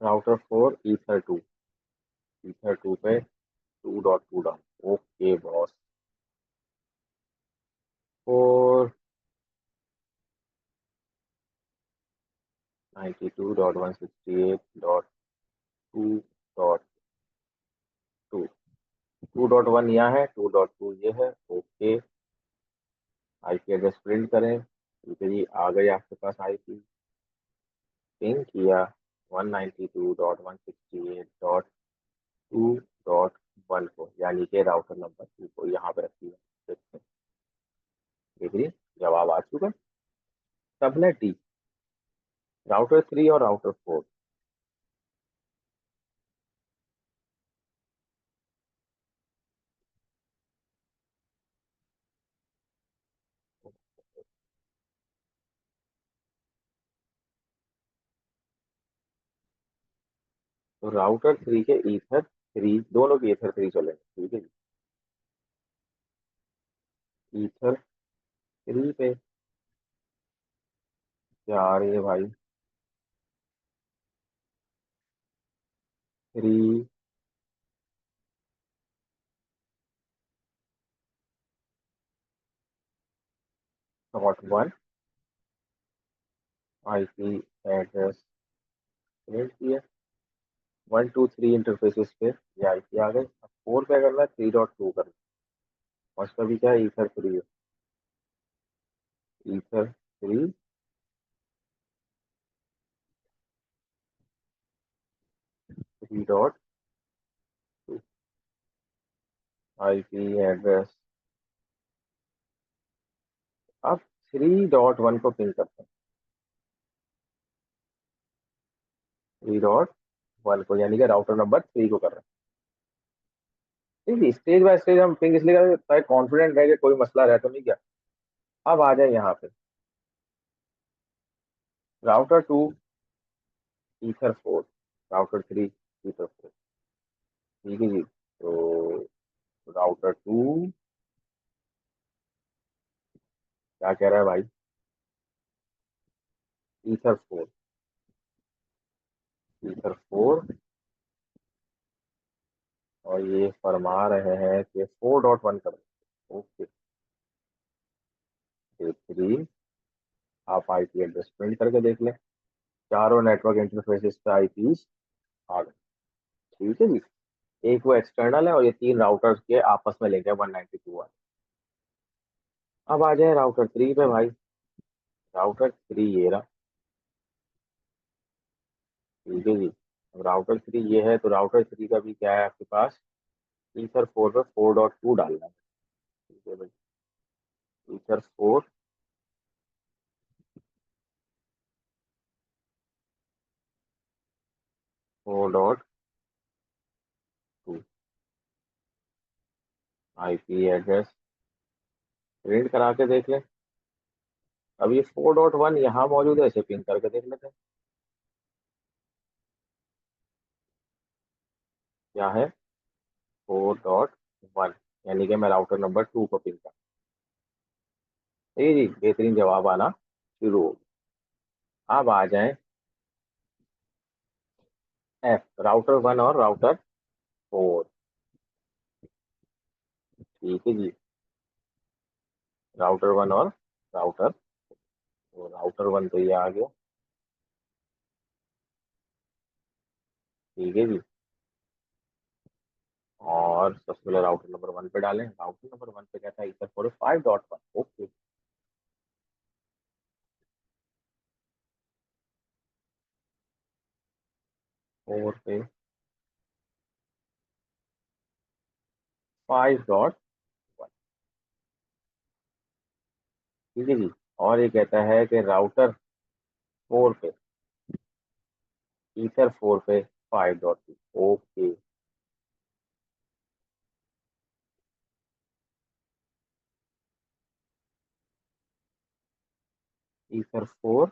Router 4 ether two, ether two पे 2.2 डाउन। Okay boss. 492.168.2.2, 2.1 यहाँ है, 2.2 ये है। ओके, आईपी एड्रेस प्रिंट करें। ठीक है जी, आ गई आपके पास आईपी। पिंग किया 192.168.2.1 को, यानी कि राउटर नंबर 2 को यहाँ पे रखिए। देखते हैं, देखिए जवाब आ चुका। सबनेट डी, राउटर 3 और राउटर 4। तो राउटर 3 के ईथर 3, दोनों के ईथर 3 चलेंगे। ठीक है जी, ईथर 3 पे क्या आ रही है भाई? 3.1 आईपी एड्रेस प्रिंट किया। 1 2 3 इंटरफेसेस पे ये आईपी आ गई। अब 4 पे करना है, 3.2 करना है। और उसका भी क्या है? ईथर 3 है। Ether 3, 3.2 IP address. अब 3.1 को पिन करते हैं। 3.1 को, यानी कि राउटर नंबर 3 को कर रहे हैं। ठीक है, स्टेज बाय स्टेज हम पिंग इसलिए कर रहे हैं ताकि कॉन्फिडेंट रहे कि कोई मसला रहे तो नहीं क्या। अब आ जाए यहाँ पे राउटर 2 ईथर 4, राउटर 3 ईथर 4। ठीक है जी। तो राउटर 2 क्या कह रहा है भाई? Ether 4, ether 4। और ये फरमा रहे हैं कि 4.1 कर। ओके, 3 आप आईपी एड्रेस प्रिंट करके देख लें। चारों नेटवर्क इंटरफेसेस पे आईपीस आ गए। ठीक है जी। एक वो एक्सटर्नल है और ये 3 राउटर्स के आपस में लेके 192 वाले। अब आ जाए राउटर 3 पे भाई। राउटर 3 ये रहा। ठीक है जी। अब राउटर 3 ये है, तो राउटर 3 का भी क्या है आपके पास? ईथर 4 पे 4.2 डालना है। ठीक है भाई, ईथर 4, 4.2 आईपी एड्रेस प्रिंट करा के देख लें। अब ये 4.1 यहाँ मौजूद है, इसे पिन करके देख लेते हैं क्या है। 4.1, यानी कि मैं राउटर नंबर 2 को पिन कर। ठीक है जी, बेहतरीन जवाब आना शुरू हो गया। अब आ जाए एफ, राउटर 1 और राउटर 4। ठीक है जी, राउटर 1 और राउटर, तो राउटर 1 तो ये आ गया। ठीक है जी। और सबसे पहले राउटर नंबर 1 पे डालें। राउटर नंबर 1 पे क्या था? इथर 4 5.1। ओके, 4 पे 5.1। ठीक है जी। और ये कहता है कि राउटर 4 पे, ईथर 4 पे 5.2। ओके। ईथर 4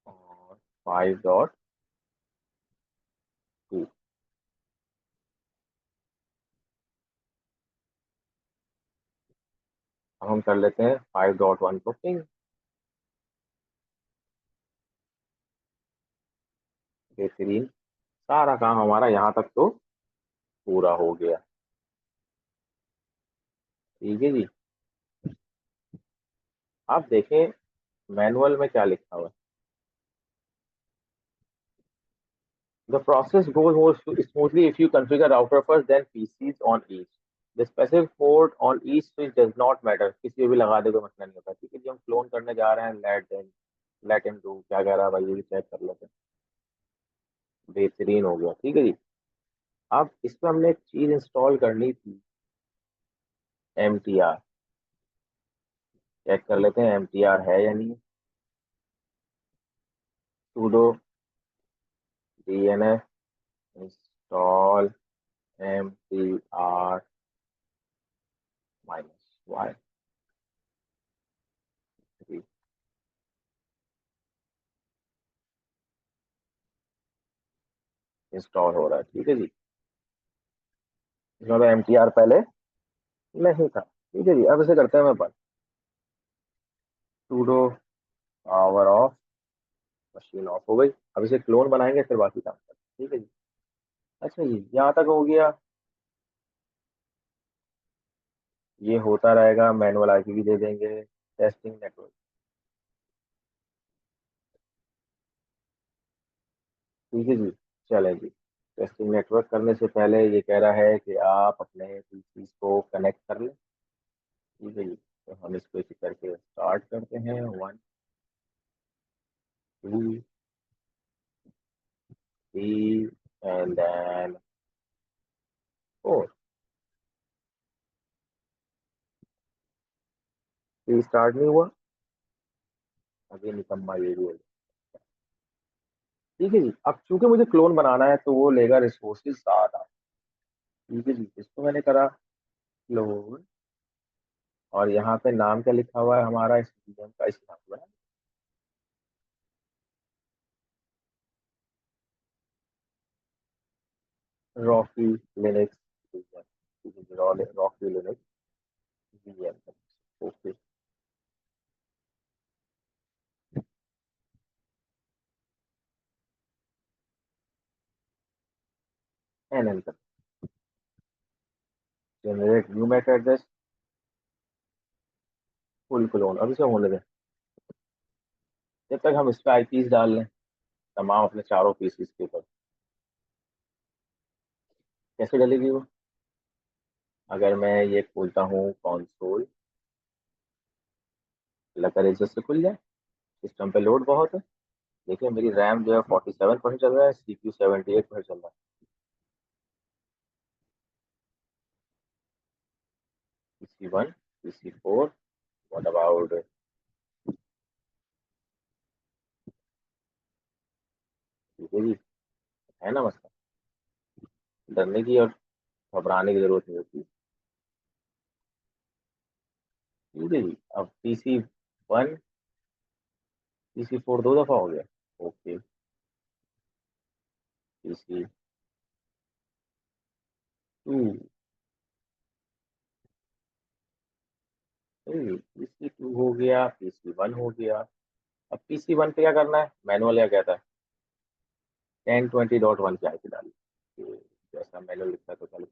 और 5.2। अब हम कर लेते हैं 5.1 को पिंग। बेहतरीन। सारा काम हमारा यहाँ तक तो पूरा हो गया। ठीक है जी। आप देखें मैनुअल में क्या लिखा हुआ है। The process goes more smoothly if you configure router first, then PCs on each. The specific port on each switch does not matter. किसी को भी लगा दे कोई मसला नहीं होता। ठीक है जी। हम क्लोन करने जा रहे हैं, लेट हिम डू। क्या कह रहा है भाई, ये भी चेक कर लेते हैं। बेहतरीन हो गया। ठीक है जी। अब इसमें हमने एक चीज इंस्टॉल करनी थी, MTR। चेक कर लेते हैं MTR है या नहीं। sudo dnf install MTR -y। Install हो रहा है। ठीक है जी। इसमें MTR पहले नहीं था। ठीक है जी। अब इसे करते हैं मैं बंद। sudo power of, machine of हो गई। अब इसे क्लोन बनाएंगे फिर बाकी काम करेंगे। ठीक है जी। अच्छा जी, यहाँ तक हो गया। ये होता रहेगा, मैनुअल आईपी भी दे देंगे। Testing network. ठीक है जी। चले जी। टेस्टिंग नेटवर्क करने से पहले ये कह रहा है कि आप अपने पीसी को कनेक्ट कर लें। ठीक है जी। तो हम इसको इसी करके स्टार्ट करते हैं। 1 2 3 एंड देन 4। ये स्टार्ट नहीं हुआ। अभी निकम्मा ये भी है। ठीक है जी। अब चूंकि मुझे क्लोन बनाना है तो वो लेगा रिसोर्सेज 7। ठीक है जी। इसको मैंने करा क्लोन। और यहाँ पे नाम क्या लिखा हुआ है हमारा इस VM का, इस नाम में रॉकी लिनक्स VM। ठीक है जी। Rocky Linux VM। Okay. N enter. Generate new MAC address. Full clone. अब इसे होने दें जब तक हम इस पे IPs डाल लें तमाम अपने चारों पीसीस के ऊपर। कैसे डलेगी वो। अगर मैं ये खोलता हूँ कॉन्सोल, अल्लाह करे से खुल जाए। सिस्टम पे लोड बहुत है। देखिए मेरी रैम जो है 47% चल रहा है, CPU 78% चल रहा है। PC1, PC4, what about. ठीक है जी। है ना मसला। डरने की और घबराने की जरूरत नहीं होती। ठीक है जी। अब PC1, PC4 दो दफा हो गया। ओके। PC2, PC2 हो गया, PC1 हो गया। अब PC1 पे क्या करना है, मैनुअल क्या कहता है। 1020.1 की IP डाली। तो जैसा मैनुअल लिखा है तो पहले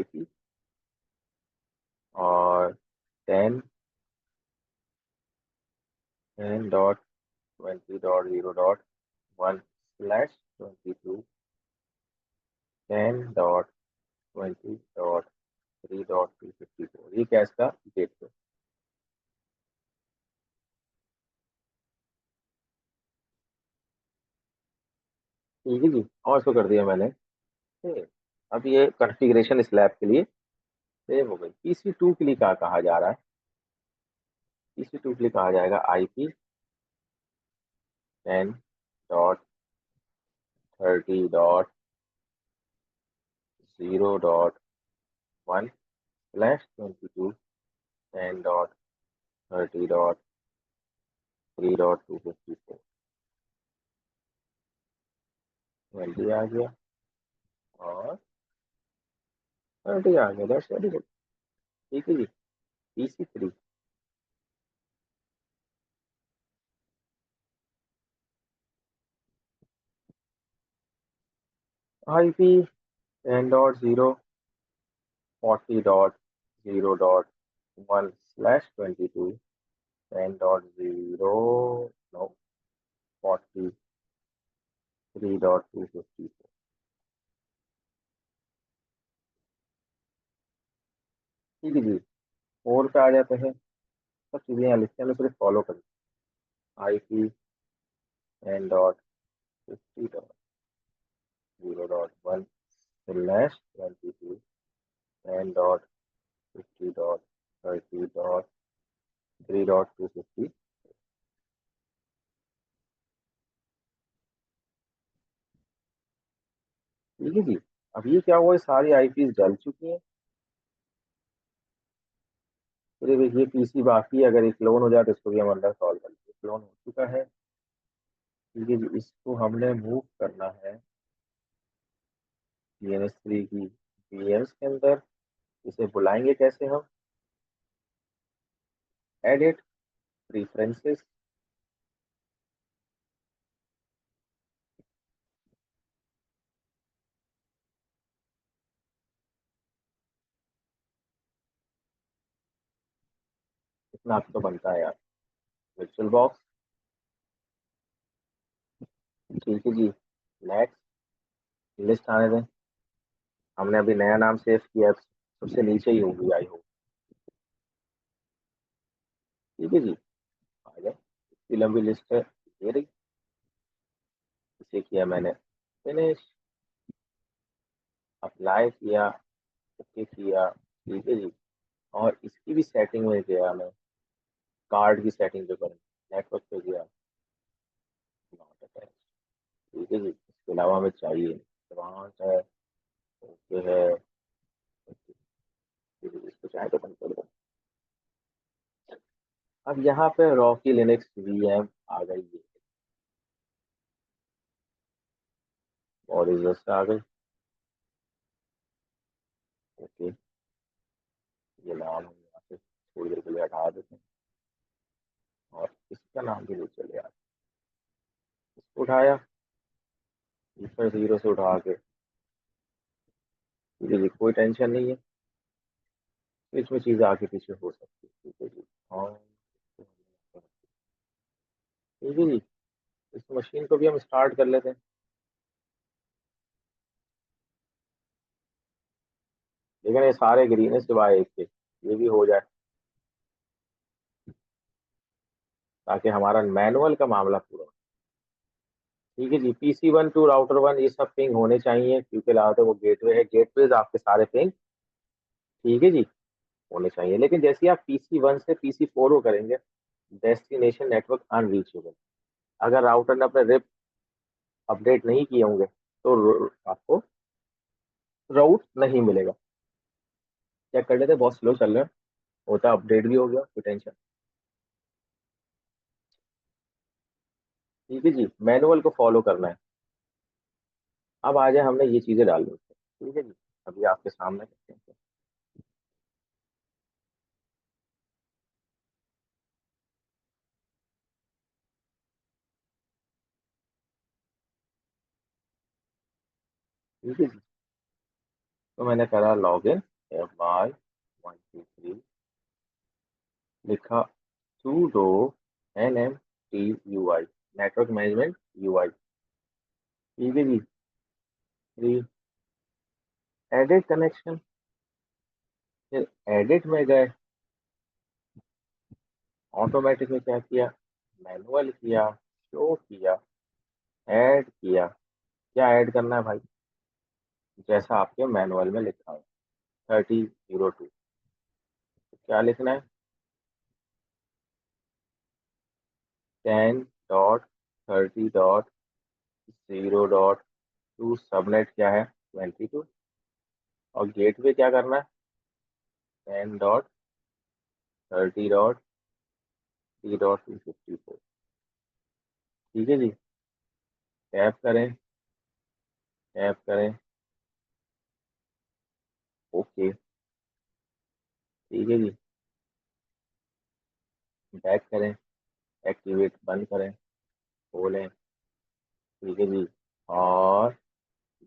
IP और 10.20.1//22.10.20.3.254। ये क्या इसका डेट है। ठीक है जी। और इसको कर दिया मैंने। अब ये कॉन्फ़िगरेशन इस लैब के लिए सेव हो गई। PC2 के लिए क्या कहा जा रहा है? PC2 के लिए कहा जाएगा IP 10.0.30.10.30.3.254। वैल्यू आ गया और 30 आ गया। That's very good. ठीक है जी। PC3 IP 10.0.40.0.1/22 no 43.254। ठीक है जी। 4 पे आ जाते हैं। सब चीजें यहाँ लिखते हैं, सिर्फ फॉलो करें। IP 10.0.1/22.10.50.30.3.250। ठीक है जी। अब ये क्या हुआ, सारी आईपीज डल चुकी हैं। सिर्फ ये पीसी बाकी है। अगर एक क्लोन हो जाए तो इसको भी हम अंदर सॉल्व कर लेंगे। क्लोन हो चुका है। ठीक है जी। इसको हमने मूव करना है DNS3 की VMs के अंदर। इसे बुलाएंगे कैसे हम? एडिट प्रीफरेंसेस। इतना आप तो बनता है यार। Virtual box. ठीक है जी। नेक्स्ट। लिस्ट आने दें। हमने अभी नया नाम सेव किया, सबसे नीचे ही होगी आई हो। ठीक है जी। आ जाए। इतनी लंबी लिस्ट है, ये रही। इसे किया मैंने फिनिश। अप्लाई किया। ओके किया। ठीक है जी। और इसकी भी सेटिंग में गया मैं। कार्ड की सेटिंग पे करूँ। नेटवर्क पे गया। Not attach. ठीक है जी। इसके अलावा हमें चाहिए ब्रांच है। ओके है। ठीक है जी, इसको चाहे तो बंद कर दो। अब यहाँ पे रॉकी लिनक्स VM आ गई है। और इस आ गई। ओके। ये नाम हम यहाँ से थोड़ी देर के लिए हटा देते हैं। और इसका नाम भी ले चले यार। इसको उठाया। ऊपर 0 से उठा के। ठीक है जी, कोई टेंशन नहीं है। इसमें चीज़ें आगे पीछे हो सकती है। ठीक है जी। और ठीक है जी। इस मशीन को भी हम स्टार्ट कर लेते हैं। लेकिन ये सारे ग्रीन है सिवाय एक के। ये भी हो जाए ताकि हमारा मैनुअल का मामला पूरा हो। ठीक है जी। PC1 टू राउटर 1 ये सब पिंग होने चाहिए, क्योंकि लाते वो गेटवे है। गेटवे आपके सारे पिंग। ठीक है जी। होने चाहिए। लेकिन जैसे ही आप PC1 से PC4 को करेंगे, डेस्टिनेशन नेटवर्क अनरीचेबल। अगर राउटर ने अपने रिप अपडेट नहीं किए होंगे तो आपको राउट नहीं मिलेगा। चेक कर लेते, बहुत स्लो चल रहा है। होता अपडेट भी हो गया, कोई टेंशन। ठीक है जी। मैनुअल को फॉलो करना है। अब आ जाए, हमने ये चीजें डाल दी। ठीक है जी। अभी आपके सामने करते हैं। ठीक है जी। तो मैंने करा लॉग इन। FY123 लिखा sudo nmtui network management UI। ठीक है जी। Edit connection. फिर एडिट में गए। ऑटोमेटिक में क्या किया? मैनुअल किया। शो किया। ऐड किया। क्या ऐड करना है भाई? जैसा आपके मैनुअल में लिखा है 3002। क्या लिखना है? 10.30.0.2 सबनेट क्या है? 22। और गेट पे क्या करना है? 10.30.3.254। ठीक है जी। टैप करें, टैप करें। ओके। ठीक है जी। बैक करें, एक्टिवेट बंद करें, खोलें। ठीक है जी। और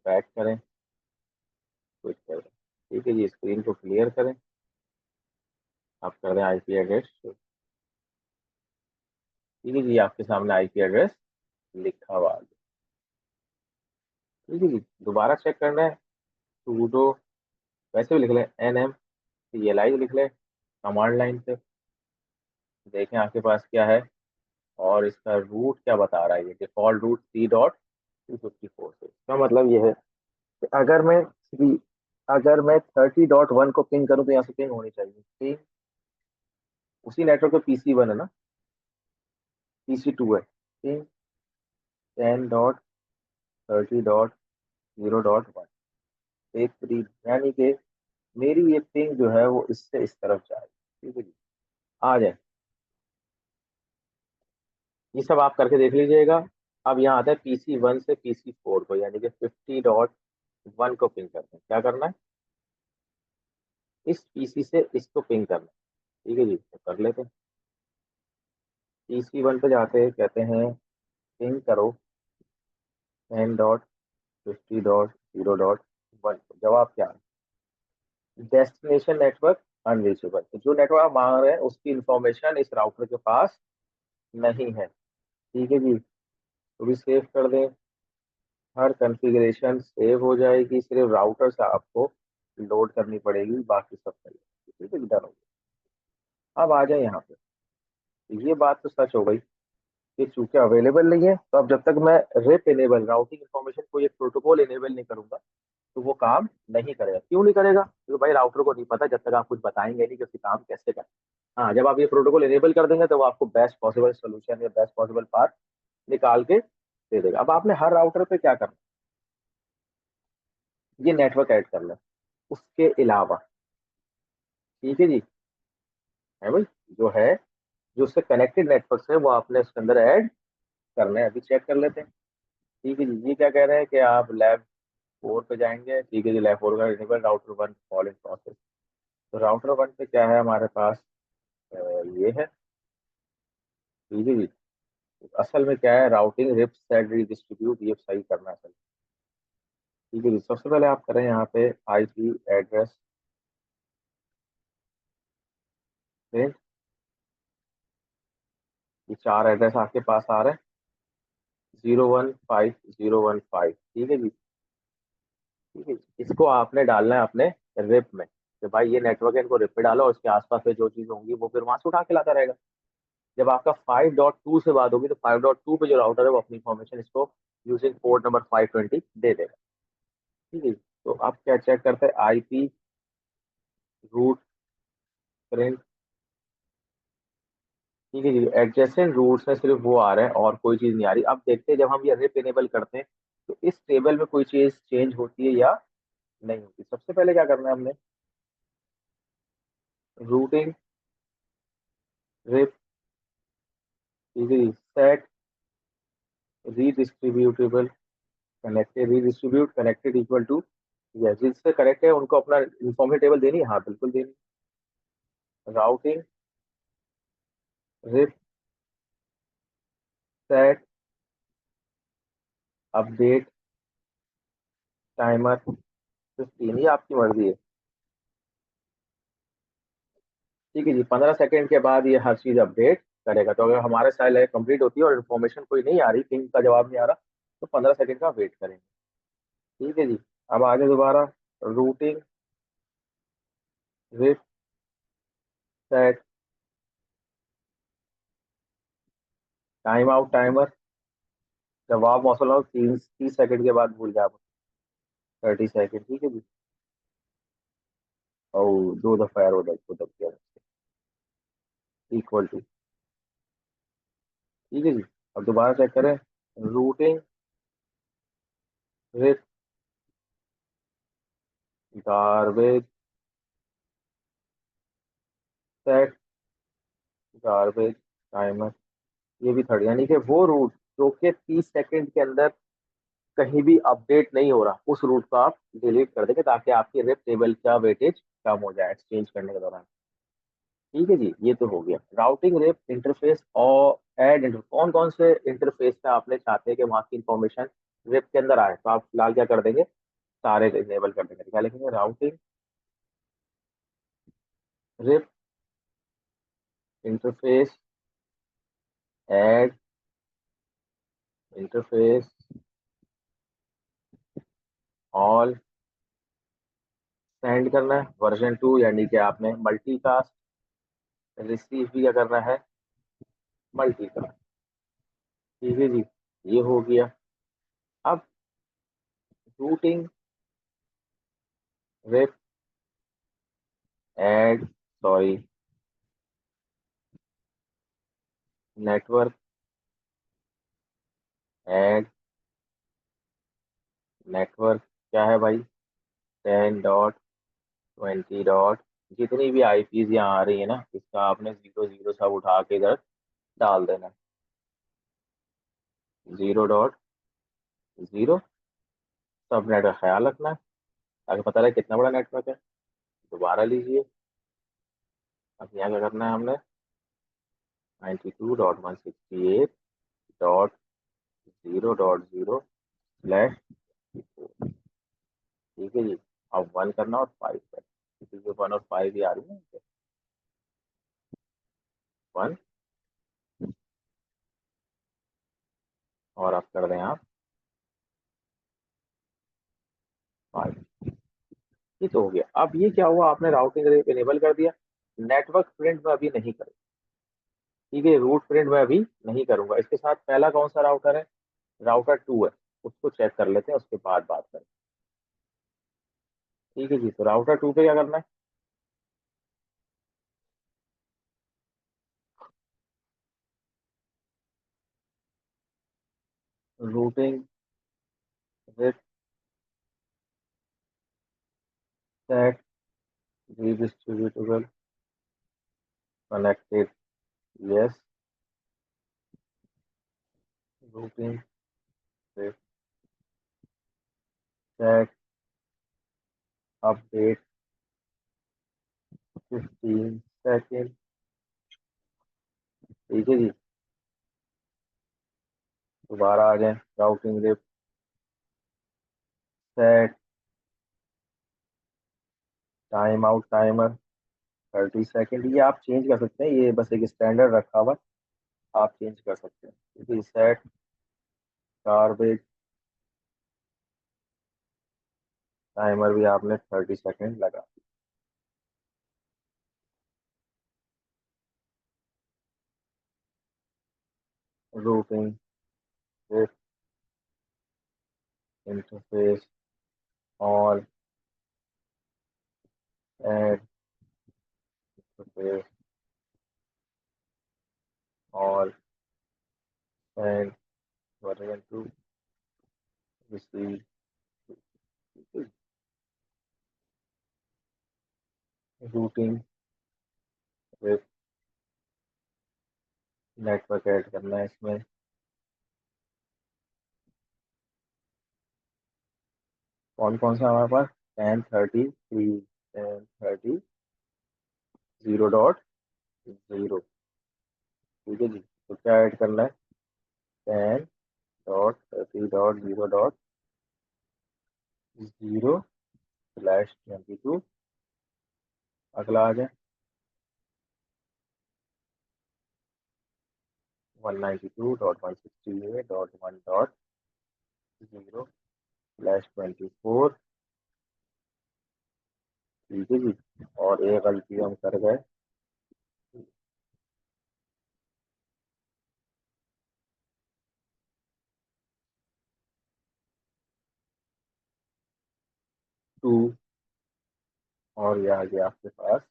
बैक करें, क्विट करें। ठीक है जी। स्क्रीन को क्लियर करें। आप कर दें आईपी एड्रेस। ठीक है जी, आपके सामने आईपी एड्रेस लिखा हुआ आ गया। ठीक है जी। दोबारा चेक करना है। सूडो वैसे भी लिख लें, NM CLI लिख लें कमांड लाइन से। देखें आपके पास क्या है। और इसका रूट क्या बता रहा है? ये डिफॉल्ट रूट 3.254 से। इसका मतलब ये है कि अगर मैं 30.1 को पिंग करूं तो यहाँ से पिंग होनी चाहिए। पिंग उसी नेटवर्क पे PC1 है ना, PC2 है। पिंग 10.30.0.1 एक 3, यानी कि मेरी ये पिंग जो है वो इससे इस तरफ जाए। ठीक है जी। आ जाए, ये सब आप करके देख लीजिएगा। अब यहाँ आता है PC1 से PC4 को, यानी कि 50.1 को पिंग करना है। क्या करना है? इस PC से इसको पिंग करना है। ठीक है जी, तो कर लेते हैं। PC1 पे जाते हैं, कहते हैं पिंग करो 10.50.0.1। जवाब क्या है? Destination network unreachable. तो जो नेटवर्क आप मांग रहे हैं उसकी इंफॉर्मेशन इस राउटर के पास नहीं है। ठीक है जी। तो भी सेव कर दें। हर कॉन्फ़िगरेशन सेव हो जाएगी, सिर्फ राउटर से आपको लोड करनी पड़ेगी, बाकी सब सही है। ठीक है, डन हो गया। अब आ जाए यहाँ पे। तो ये बात तो सच हो गई कि चूंकि अवेलेबल नहीं है, तो अब जब तक मैं रिप इनेबल राउटिंग इन्फॉर्मेशन को एक प्रोटोकॉल इनेबल नहीं करूंगा तो वो काम नहीं करेगा। क्यों नहीं करेगा? क्योंकि भाई राउटर को नहीं पता, जब तक आप कुछ बताएंगे नहीं कि उसकी काम कैसे करें। हाँ, जब आप ये प्रोटोकॉल इनेबल कर देंगे तो वो आपको बेस्ट पॉसिबल सोल्यूशन या बेस्ट पॉसिबल पाथ निकाल के दे देगा। अब आपने हर राउटर पे क्या करना? ये नेटवर्क ऐड करना है। उसके अलावा, ठीक है जी, है भाई, जो है जो उससे कनेक्टेड नेटवर्क है वो आपने उसके अंदर ऐड करना है। अभी चेक कर लेते हैं। ठीक है जी। ये क्या कह रहे हैं कि आप लैब 4 पे जाएंगे। ठीक है जी, लैब 4 का enable router 1 call in process. तो राउटर 1 पे क्या है हमारे पास? ये है। ठीक है जी। असल में क्या है, राउटिंग रिप सेट रीडिस्ट्रीब्यूट, ये सही करना है असल में। ठीक है जी। सबसे पहले आप करें यहाँ पे आईपी एड्रेस प्रिंट। ये 4 एड्रेस आपके पास आ रहे हैं, 015 015। ठीक है जी। ठीक है, इसको आपने डालना है अपने रिप में। कि भाई ये नेटवर्क है, इनको रिप पे डालो और इसके आसपास में जो चीज़ होंगी वो फिर वहां से उठा के लाता रहेगा। जब आपका 5.2 से बात होगी तो 5.2 पे जो राउटर है वो अपनी इंफॉर्मेशन इसको यूजिंग पोर्ट नंबर 520 दे देगा। ठीक है, तो आप क्या चेक करते हैं? IP root print. ठीक है जी। एडजेसेंट रूट्स में सिर्फ वो आ रहे हैं और कोई चीज़ नहीं आ रही। अब देखते हैं जब हम ये रिप इनेबल करते हैं तो इस टेबल में कोई चीज़ चेंज होती है या नहीं होती। सबसे पहले क्या करना है हमने? Routing RIP. ठीक है जी। Set redistributable connected, redistribute connected equal to, yes, जिससे कनेक्ट है उनको अपना इंफॉर्मेशन टेबल देनी है। हाँ, बिल्कुल देनी। Routing RIP set update timer 15, ये आपकी मर्जी है। ठीक है जी। 15 सेकेंड के बाद ये हर चीज अपडेट करेगा। तो अगर हमारे साइड कंप्लीट होती है और इन्फॉर्मेशन कोई नहीं आ रही, पिंग का जवाब नहीं आ रहा, तो 15 सेकेंड का वेट करेंगे। ठीक है जी। अब आगे दोबारा routing RIP set time out timer. जवाब मौसल हो 30 सेकेंड के बाद भूल जाओ। 30 सेकेंड। ठीक है जी। और 2 दफा यार उधर उधर किया। इक्वल टू, ठीक है जी। अब दोबारा चेक करें, routing with garbage set garbage timer, ये भी 30, यानी कि वो रूट जो कि 30 सेकंड के अंदर कहीं भी अपडेट नहीं हो रहा, उस रूट को आप डिलीट कर देंगे ताकि आपकी रिप टेबल का वेटेज कम हो जाए एक्सचेंज करने के दौरान। ठीक है जी, ये तो हो गया राउटिंग रिप इंटरफेस और एड इंटर। कौन कौन से इंटरफेस में आपने चाहते हैं कि वहाँ की इंफॉर्मेशन रिप के अंदर आए, तो आप फिलहाल क्या कर देंगे, सारे इनेबल कर देंगे। क्या लिखेंगे, routing RIP interface add interface all, send करना है वर्जन 2, यानी कि आपने मल्टीकास्ट, रिसीव भी क्या करना है, मल्टीकास्ट। ठीक है जी, ये हो गया। अब routing with add, sorry, network add network, क्या है भाई, 10.20. जितनी भी आईपीज यहाँ आ रही है ना, इसका आपने जीरो जीरो सब उठा के इधर डाल देना, 0.0, सब नेट का ख्याल रखना है ताकि पता लगे कितना बड़ा नेटवर्क है। दोबारा लीजिए, अब यहाँ क्या करना है हमने, 92.168.0.0/, ठीक है जी। अब 1 करना और 5 करना, क्योंकि 1 और 5 ही आ रही है, 1, और आप कर दें आप 5। ये तो हो गया। अब ये क्या हुआ, आपने राउटिंग इनेबल कर दिया, नेटवर्क प्रिंट में अभी नहीं करूँ, ठीक है, रूट प्रिंट में अभी नहीं करूंगा। इसके साथ पहला कौन सा राउटर है, राउटर 2 है, उसको चेक कर लेते हैं, उसके बाद बात करें। ठीक है जी, तो राउटर 2 पे क्या करना है, routing with set redistributable connected, yes, routing with set update 15 second, ठीक है जी। दोबारा आ जाए, routing with set time out timer 30 second, ये आप चेंज कर सकते हैं, ये बस एक स्टैंडर्ड रखा हुआ, आप चेंज कर सकते हैं। ठीक है, सेट गार्बेज टाइमर भी आपने 30 सेकेंड लगा, routing with interface all add interface all and version 2 receive, routing with network add करना है इसमें, कौन कौन सा हमारे पास, 10.33, 10.30, 0.0, ठीक है जी। तो क्या ऐड करना है, 10.30.0.0/22, अगला आ जाए 192.168.1.0/24, ठीक है जी। और एक गलती हम कर गए, 2, और ये आ गया आपके पास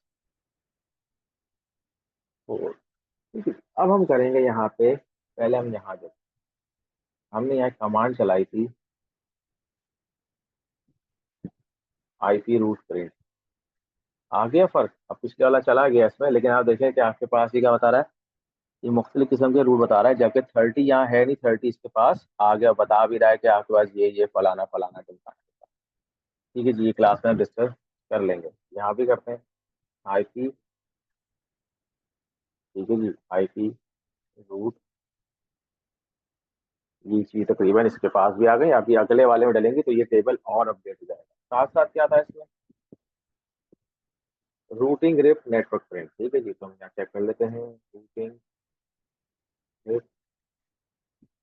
4। ठीक है, अब हम करेंगे यहाँ पे, पहले हम यहाँ देखो, हमने यहाँ कमांड चलाई थी आईपी रूट प्रिंट, आ गया फर्क। अब पिछले वाला चला गया इसमें, लेकिन आप देखें कि आपके पास ही क्या बता रहा है, ये मुख्तलिफ किस्म के रूट बता रहा है, जबकि 30 यहाँ है नहीं, 30 इसके पास आ गया, बता भी रहा है कि आपके पास ये फलाना फलाना टिमकाना। ठीक है जी, ये क्लास में डिस्कस कर लेंगे। यहाँ भी करते हैं आईपी, ठीक है जी, आईपी रूट, ये चीज तकरीबन इसके पास भी आ गई। अभी अगले वाले में डालेंगे तो ये टेबल और अपडेट हो जाएगा। साथ साथ क्या था इसमें, रूटिंग ग्रिप नेटवर्क प्रिंट। ठीक है जी, तो हम यहाँ चेक कर लेते हैं, रूटिंग ग्रिप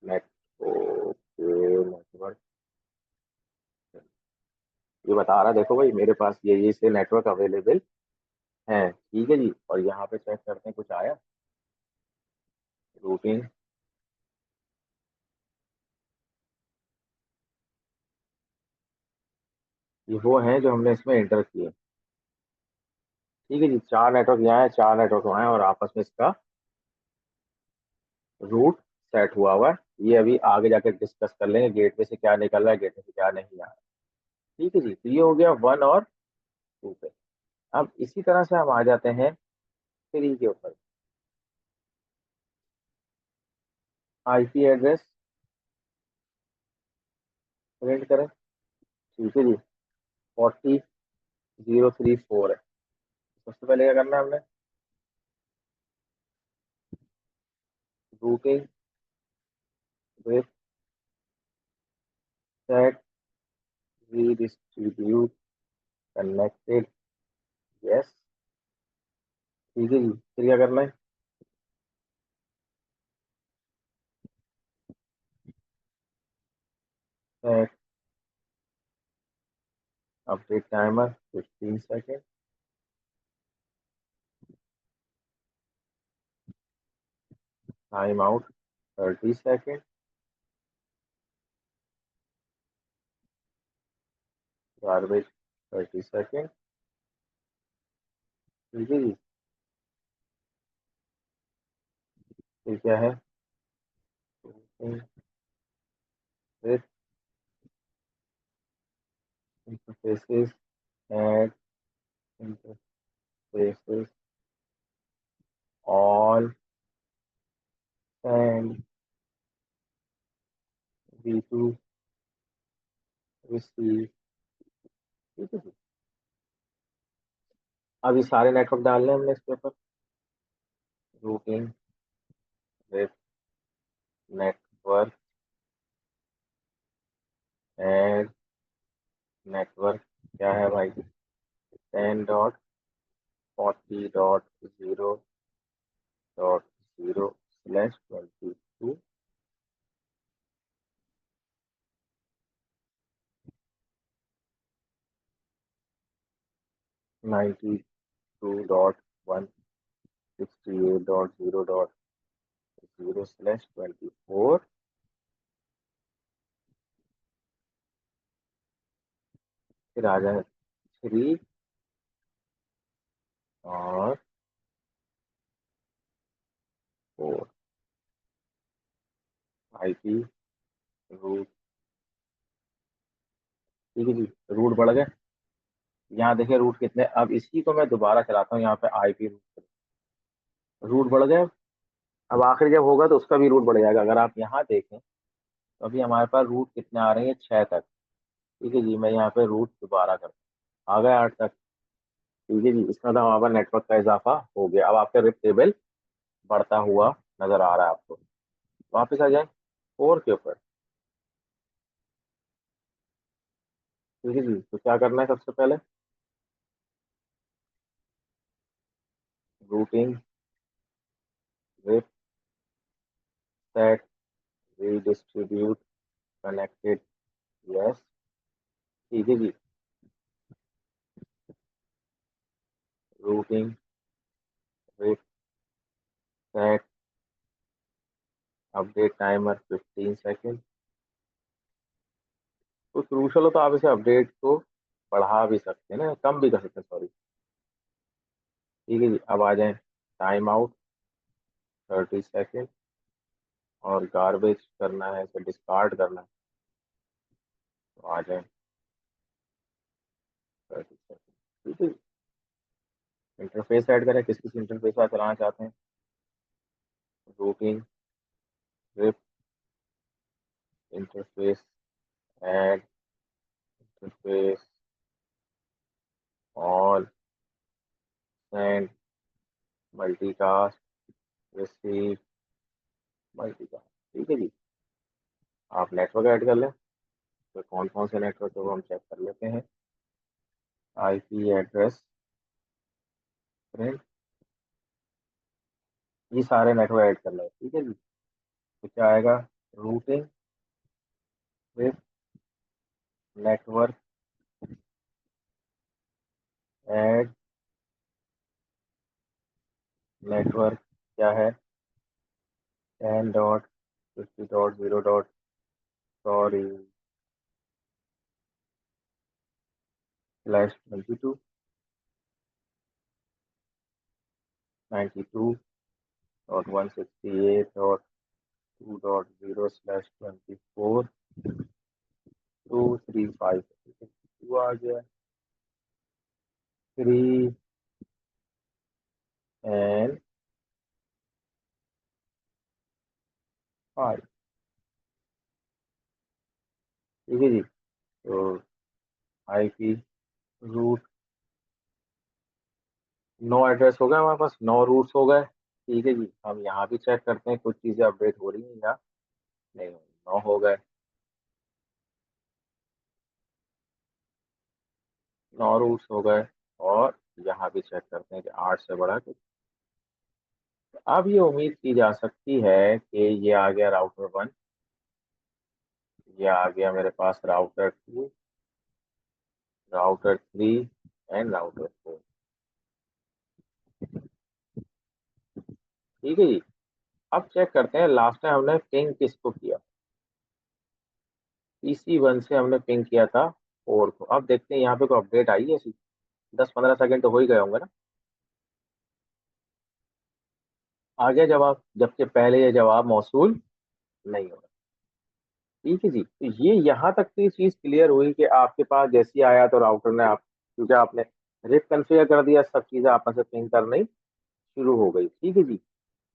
नेटवर्क, नेटवर्क, ये बता रहा है देखो भाई मेरे पास ये से नेटवर्क अवेलेबल है। ठीक है जी, और यहाँ पे चेक करते हैं कुछ आया, रूटिंग, ये वो है जो हमने इसमें एंटर किए। ठीक है जी, 4 नेटवर्क यहाँ है, 4 नेटवर्क वहाँ है, और आपस में इसका रूट सेट हुआ है। ये अभी आगे जाकर डिस्कस कर लेंगे, गेटवे से क्या निकल रहा है, गेटवे से क्या नहीं आ रहा है। ठीक है जी, तो ये हो गया 1 और 2 पे। अब इसी तरह से हम आ जाते हैं 3 के ऊपर, आईपी एड्रेस प्रिंट करें। ठीक है जी, 40034 है। सबसे पहले क्या करना है हमने, routing with set redistribute connected, yes. ठीक है जी, फिर क्या करना है, set update timer 15 second, time out 30 second, garbage 30 second. ठीक है जी, फिर क्या है, with interfaces, add interfaces, all, send, v2, receive। ठीक है जी, अब ये सारे नेटवर्क डालने हैं हमने इसके ऊपर, routing with network, add network, क्या है भाई, 10.40.0.0/22, 92.168.0.0/24, फिर आ जाए 3 और 4, आईपी रूट। ठीक है जी, रूट बढ़ गए। यहाँ देखिए रूट कितने, अब इसी को मैं दोबारा चलाता हूँ यहाँ पे, आईपी रूट, रूट बढ़ गए। अब आखिर जब होगा तो उसका भी रूट बढ़ जाएगा। अगर आप यहाँ देखें तो अभी हमारे पास रूट कितने आ रहे हैं, 6 तक। ठीक है जी, मैं यहाँ पे रूट दोबारा करता हूँ, आ गए 8 तक। ठीक है जी, इसका मतलब हमारा नेटवर्क का इजाफा हो गया। अब आपका रिप टेबल बढ़ता हुआ नजर आ रहा है आपको। वापस आ जाए 4 के ऊपर। ठीक है जी, तो क्या करना है सबसे पहले, routing RIP set redistribute connected, yes. ठीक है जी, routing RIP set update timer 15 second. तो क्रूशल हो तो आप इसे अपडेट को बढ़ा भी सकते हैं ना, कम भी कर सकते हैं, सॉरी। ठीक है जी, अब आ जाए टाइम आउट 30 सेकेंड, और गार्बेज करना है, इसे डिस्कार्ड करना है, तो आ जाए 30 सेकेंड। ठीक है, इंटरफेस ऐड करें, किस किस इंटरफेस पर चलाना चाहते हैं। Routing, script, interface add, interface, all, send, multicast, receive, multicast. ठीक है जी। आप नेटवर्क ऐड कर लें, तो कौन कौन से नेटवर्क है वो हम चेक कर लेते हैं। आईपी एड्रेस प्रिंट, ये सारे नेटवर्क ऐड कर लें। ठीक है जी। तो क्या आएगा, routing with network add, network क्या है, 10.50.0. सॉरी, /22 92.168.2.0/24 235। टू आ गया, 3 and 5। ठीक है जी। तो आईपी रूट 9 एड्रेस हो गए हमारे पास, 9 रूट्स हो गए। ठीक है जी। हम यहाँ भी चेक करते हैं कुछ चीजें अपडेट हो रही हैं या नहीं हो रही। 9 हो गए, 9 रूट्स हो गए। और यहाँ भी चेक करते हैं कि 8 से बढ़ा के। अब ये उम्मीद की जा सकती है कि ये आ गया राउटर 1, ये आ गया मेरे पास राउटर 2, राउटर 3 एंड राउटर 4। ठीक है जी। अब चेक करते हैं लास्ट टाइम हमने पिंग किसको किया। PC1 से हमने पिंग किया था 4 को। अब देखते हैं यहाँ पे कोई अपडेट आई है ऐसी। 10-15 सेकंड तो हो ही गए होंगे ना। आ गया जवाब, जबकि पहले ये जवाब मौसूल नहीं हो रहा। ठीक है जी। तो ये यहाँ तक की चीज क्लियर हुई कि आपके पास जैसे ही आया तो राउटर ने आप, क्योंकि आपने रिप कन्फिगर कर दिया, सब चीजें आपस में पिंग करनी शुरू हो गई। ठीक है जी।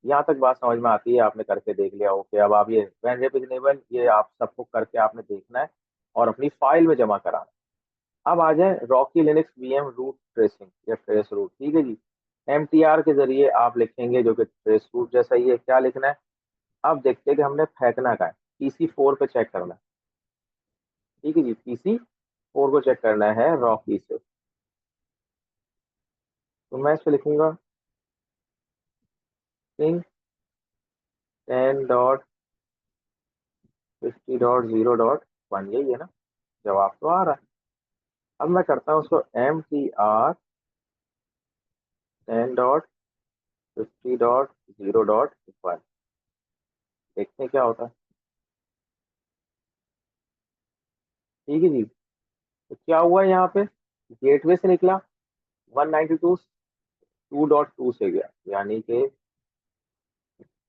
यहाँ तक बात समझ में आती है, आपने करके देख लिया हो कि अब आप ये वैन रिप इनेबल, ये आप सबको करके आपने देखना है और अपनी फाइल में जमा कराना है। अब आ जाए Rocky Linux VM route tracing या ट्रेस रूट। ठीक है जी। MTR के जरिए आप लिखेंगे, जो कि ट्रेस रूट जैसा ही है। क्या लिखना है, अब देखते हैं कि हमने फेंकना का है। PC4 पे चेक करना है। ठीक है जी। PC4 को चेक करना है रॉकी से। तो मैं इस पे लिखूंगा पिंग 10.50.0.1, यही है ना। जवाब तो आ रहा है। अब मैं करता हूँ उसको MTR 10.50.0.1, देखते हैं क्या होता है। ठीक है जी। तो क्या हुआ यहाँ पे, गेटवे से निकला 192.2.2 से गया, यानी कि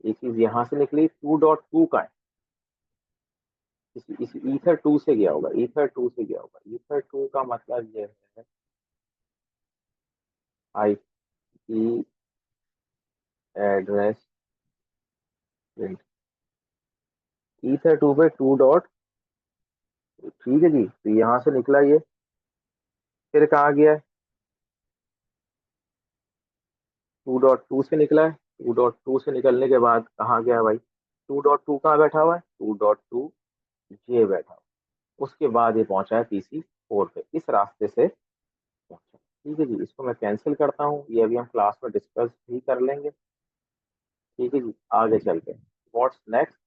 एक चीज यहाँ से निकली 2.2 का है, इस ईथर 2 से गया होगा, ईथर 2 से गया होगा। ईथर 2 का मतलब ये है आईपी एड्रेस प्रिंट, ईथर 2 पे 2. ठीक है जी। तो यहाँ से निकला ये, फिर कहाँ गया है, 2.2 से निकला है। 2.2 से निकलने के बाद कहाँ गया है भाई, 2.2 कहाँ बैठा हुआ है, 2.2 ये बैठा हुआ। उसके बाद ये पहुंचा है PC4 पे, इस रास्ते से पहुंचा। ठीक है जी। इसको मैं कैंसिल करता हूँ, ये अभी हम क्लास में डिस्कस भी कर लेंगे। ठीक है जी। आगे चलते हैं, what's next.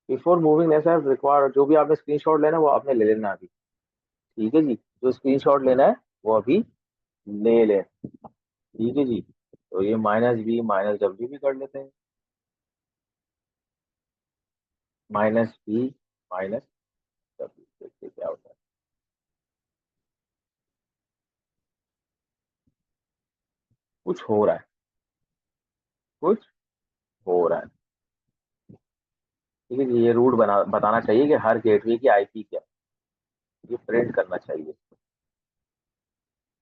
Before moving next I require, जो भी आपने स्क्रीनशॉट लेना है वो आपने ले लेना अभी। ठीक है जी। जो स्क्रीनशॉट लेना है वो अभी ले लें। ठीक है जी। तो ये -B -W भी कर लेते हैं, -B -W, देखते हैं क्या होता है। कुछ हो रहा है, कुछ हो रहा है। ठीक है जी, ये रूट बना बताना चाहिए कि हर गेटवे की आईपी क्या है, ये प्रिंट करना चाहिए।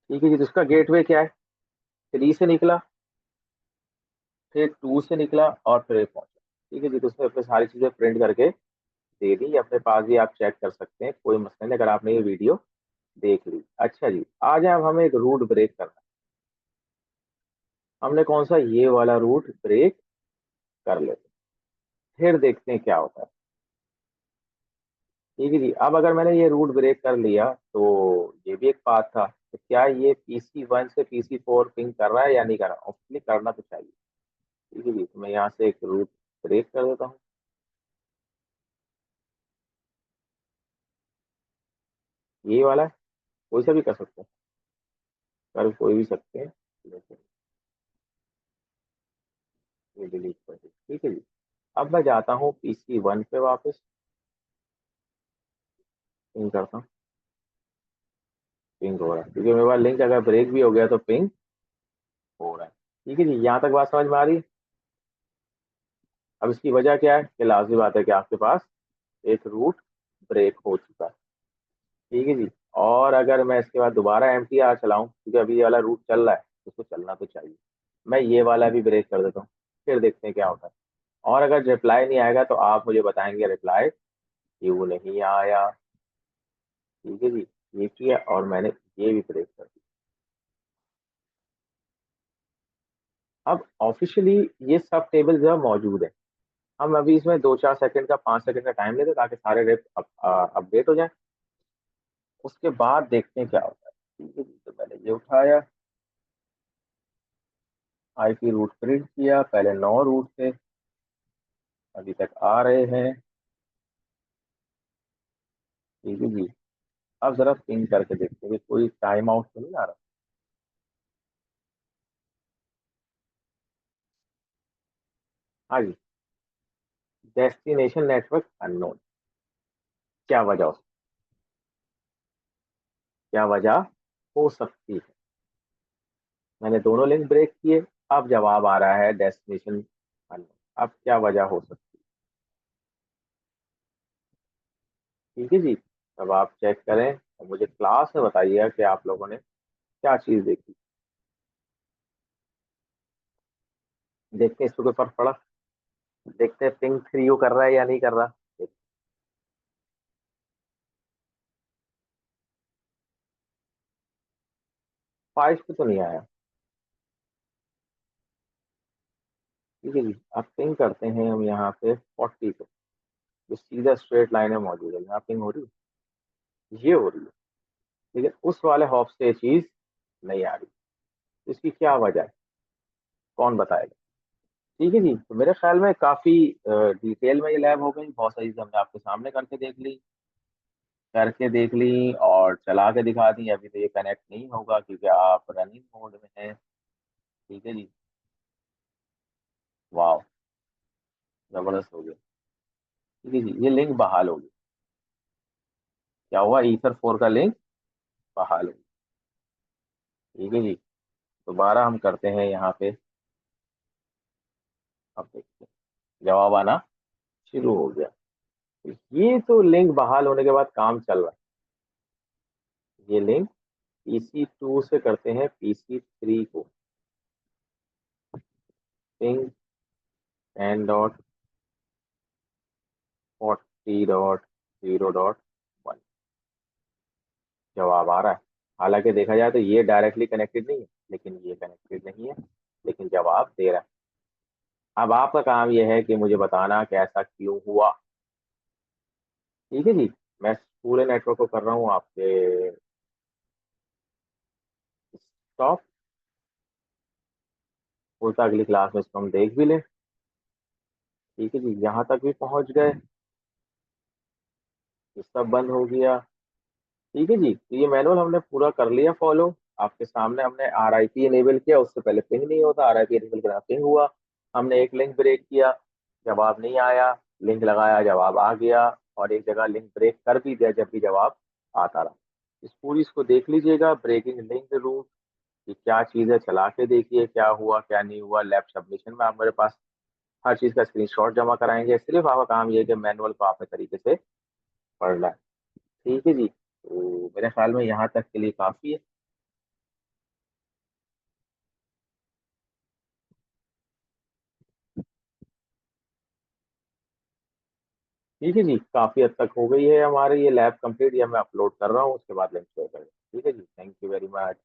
ठीक है जी, तो इसका गेटवे क्या है, 3 से निकला, फिर 2 से निकला और फिर ये पहुंचा। ठीक है जी, तो उसने अपने सारी चीजें प्रिंट करके दे दी, अपने पास भी आप चेक कर सकते हैं, कोई मसला नहीं अगर आपने ये वीडियो देख ली। अच्छा जी, आज अब हमें एक रूट ब्रेक करना है। हमने कौन सा, ये वाला रूट ब्रेक कर लेते हैं, फिर देखते हैं क्या होता है। ठीक है जी, अब अगर मैंने ये रूट ब्रेक कर लिया तो ये भी एक पाथ था, तो क्या ये PC1 से PC4 पिंग कर रहा है या नहीं कर रहा, ऑब्वियसली करना तो चाहिए। ठीक है जी, तो मैं यहाँ से एक रूट ब्रेक कर देता हूँ। ये वाला है, कोई सा भी कर सकते हैं, कर कोई भी सकते हैं, लेकिन ये डिलीट कर दे। ठीक है जी, अब मैं जाता हूँ PC1 पे वापस, पिंग करता हूँ। पिंग हो रहा है क्योंकि मेरे पास लिंक अगर ब्रेक भी हो गया तो पिंग हो रहा है। ठीक है जी, यहाँ तक बात समझ में आ रही है। अब इसकी वजह क्या है, कि लाजमी बात है कि आपके पास एक रूट ब्रेक हो चुका है। ठीक है जी, और अगर मैं इसके बाद दोबारा MTR चलाऊं, क्योंकि अभी ये वाला रूट चल रहा है, उसको चलना तो चाहिए, मैं ये वाला भी ब्रेक कर देता हूँ, फिर देखते हैं क्या होता है। और अगर रिप्लाई नहीं आएगा तो आप मुझे बताएंगे रिप्लाई क्यों नहीं आया। ठीक है जी, ये किया और मैंने ये भी ब्रेक कर दिया। अब ऑफिशियली ये सब टेबल जो है मौजूद है, हम अभी इसमें 2-4 सेकंड का 5 सेकंड का टाइम लेते हैं ताकि सारे रेप अपडेट हो जाए, उसके बाद देखते हैं क्या होता है। ठीक है जी, तो मैंने ये उठाया, IP रूट प्रिंट किया, पहले 9 रूट थे, अभी तक आ रहे हैं। ठीक है जी, अब जरा पिंग करके देखते हैं कि कोई टाइम आउट तो नहीं आ रहा। हाँ जी, डेस्टिनेशन नेटवर्क अननोन, क्या वजह क्या वजह हो सकती है। मैंने दोनों लिंक ब्रेक किए, अब जवाब आ रहा है डेस्टिनेशन अननोन। अब क्या वजह हो सकती है। ठीक है जी, अब आप चेक करें और मुझे क्लास में बताइएगा कि आप लोगों ने क्या चीज देखी। देखते हैं इसको कोई फर्क पड़ा, देखते हैं पिंग 3 कर रहा है या नहीं कर रहा। 5 पे तो नहीं आया। ठीक है जी, अब पिंग करते हैं हम यहाँ पे 40 पे, जो सीधा स्ट्रेट लाइन में मौजूद है, यहाँ पिंग हो रही है, ये हो रही है, लेकिन उस वाले हॉप से ये चीज नहीं आ रही। तो इसकी क्या वजह है, कौन बताएगा। ठीक है जी, तो मेरे ख्याल में काफी डिटेल में ये लैब हो गई, बहुत सारी चीजें हमने आपके सामने करके देख ली और चला के दिखा दी। अभी तो ये कनेक्ट नहीं होगा क्योंकि आप रनिंग मोड में हैं। ठीक है जी, वाह, जबरदस्त हो गया। ठीक है जी, ये लिंक बहाल होगी, क्या हुआ, Ether 4 का लिंक बहाल होगी। ठीक है जी, दोबारा हम करते हैं यहाँ पे, अब देखते हैं जवाब आना शुरू हो गया। तो ये तो लिंक बहाल होने के बाद काम चल रहा है, ये लिंक PC2 से करते हैं PC3 को, पिंग 10.40.0.1, जवाब आ रहा है। हालांकि देखा जाए तो ये डायरेक्टली कनेक्टेड नहीं है, लेकिन ये कनेक्टेड नहीं है, लेकिन जवाब दे रहा है। अब आपका काम यह है कि मुझे बताना कि ऐसा क्यों हुआ। ठीक है जी, मैं पूरे नेटवर्क को कर रहा हूँ आपके स्टॉप, होता अगली क्लास में इसको हम देख भी लें। ठीक है जी, यहाँ तक भी पहुँच गए, ये सब बंद हो गया। ठीक है जी, तो ये मैनुअल हमने पूरा कर लिया फॉलो, आपके सामने हमने RIP इनेबल किया, उससे पहले पिंग नहीं होता, RIP इनेबल करना पिंग हुआ। हमने एक लिंक ब्रेक किया, जवाब नहीं आया, लिंक लगाया, जवाब आ गया, और एक जगह लिंक ब्रेक कर भी दिया जब भी जवाब आता रहा। इस पूरी इसको देख लीजिएगा, ब्रेकिंग लिंक रूट, कि क्या चीज़ है, चला के देखिए क्या हुआ क्या नहीं हुआ। लैब सबमिशन में आप मेरे पास हर चीज़ का स्क्रीनशॉट जमा कराएंगे। सिर्फ आपका काम ये है कि मैनुअल को आपने तरीके से पढ़ना है। ठीक है जी, तो मेरे ख्याल में यहाँ तक के लिए काफ़ी है। ठीक है जी, काफ़ी हद तक हो गई है हमारी ये लैब कंप्लीट, या मैं अपलोड कर रहा हूँ, उसके बाद लिंक शेयर करेंगे। ठीक है जी, थैंक यू वेरी मच।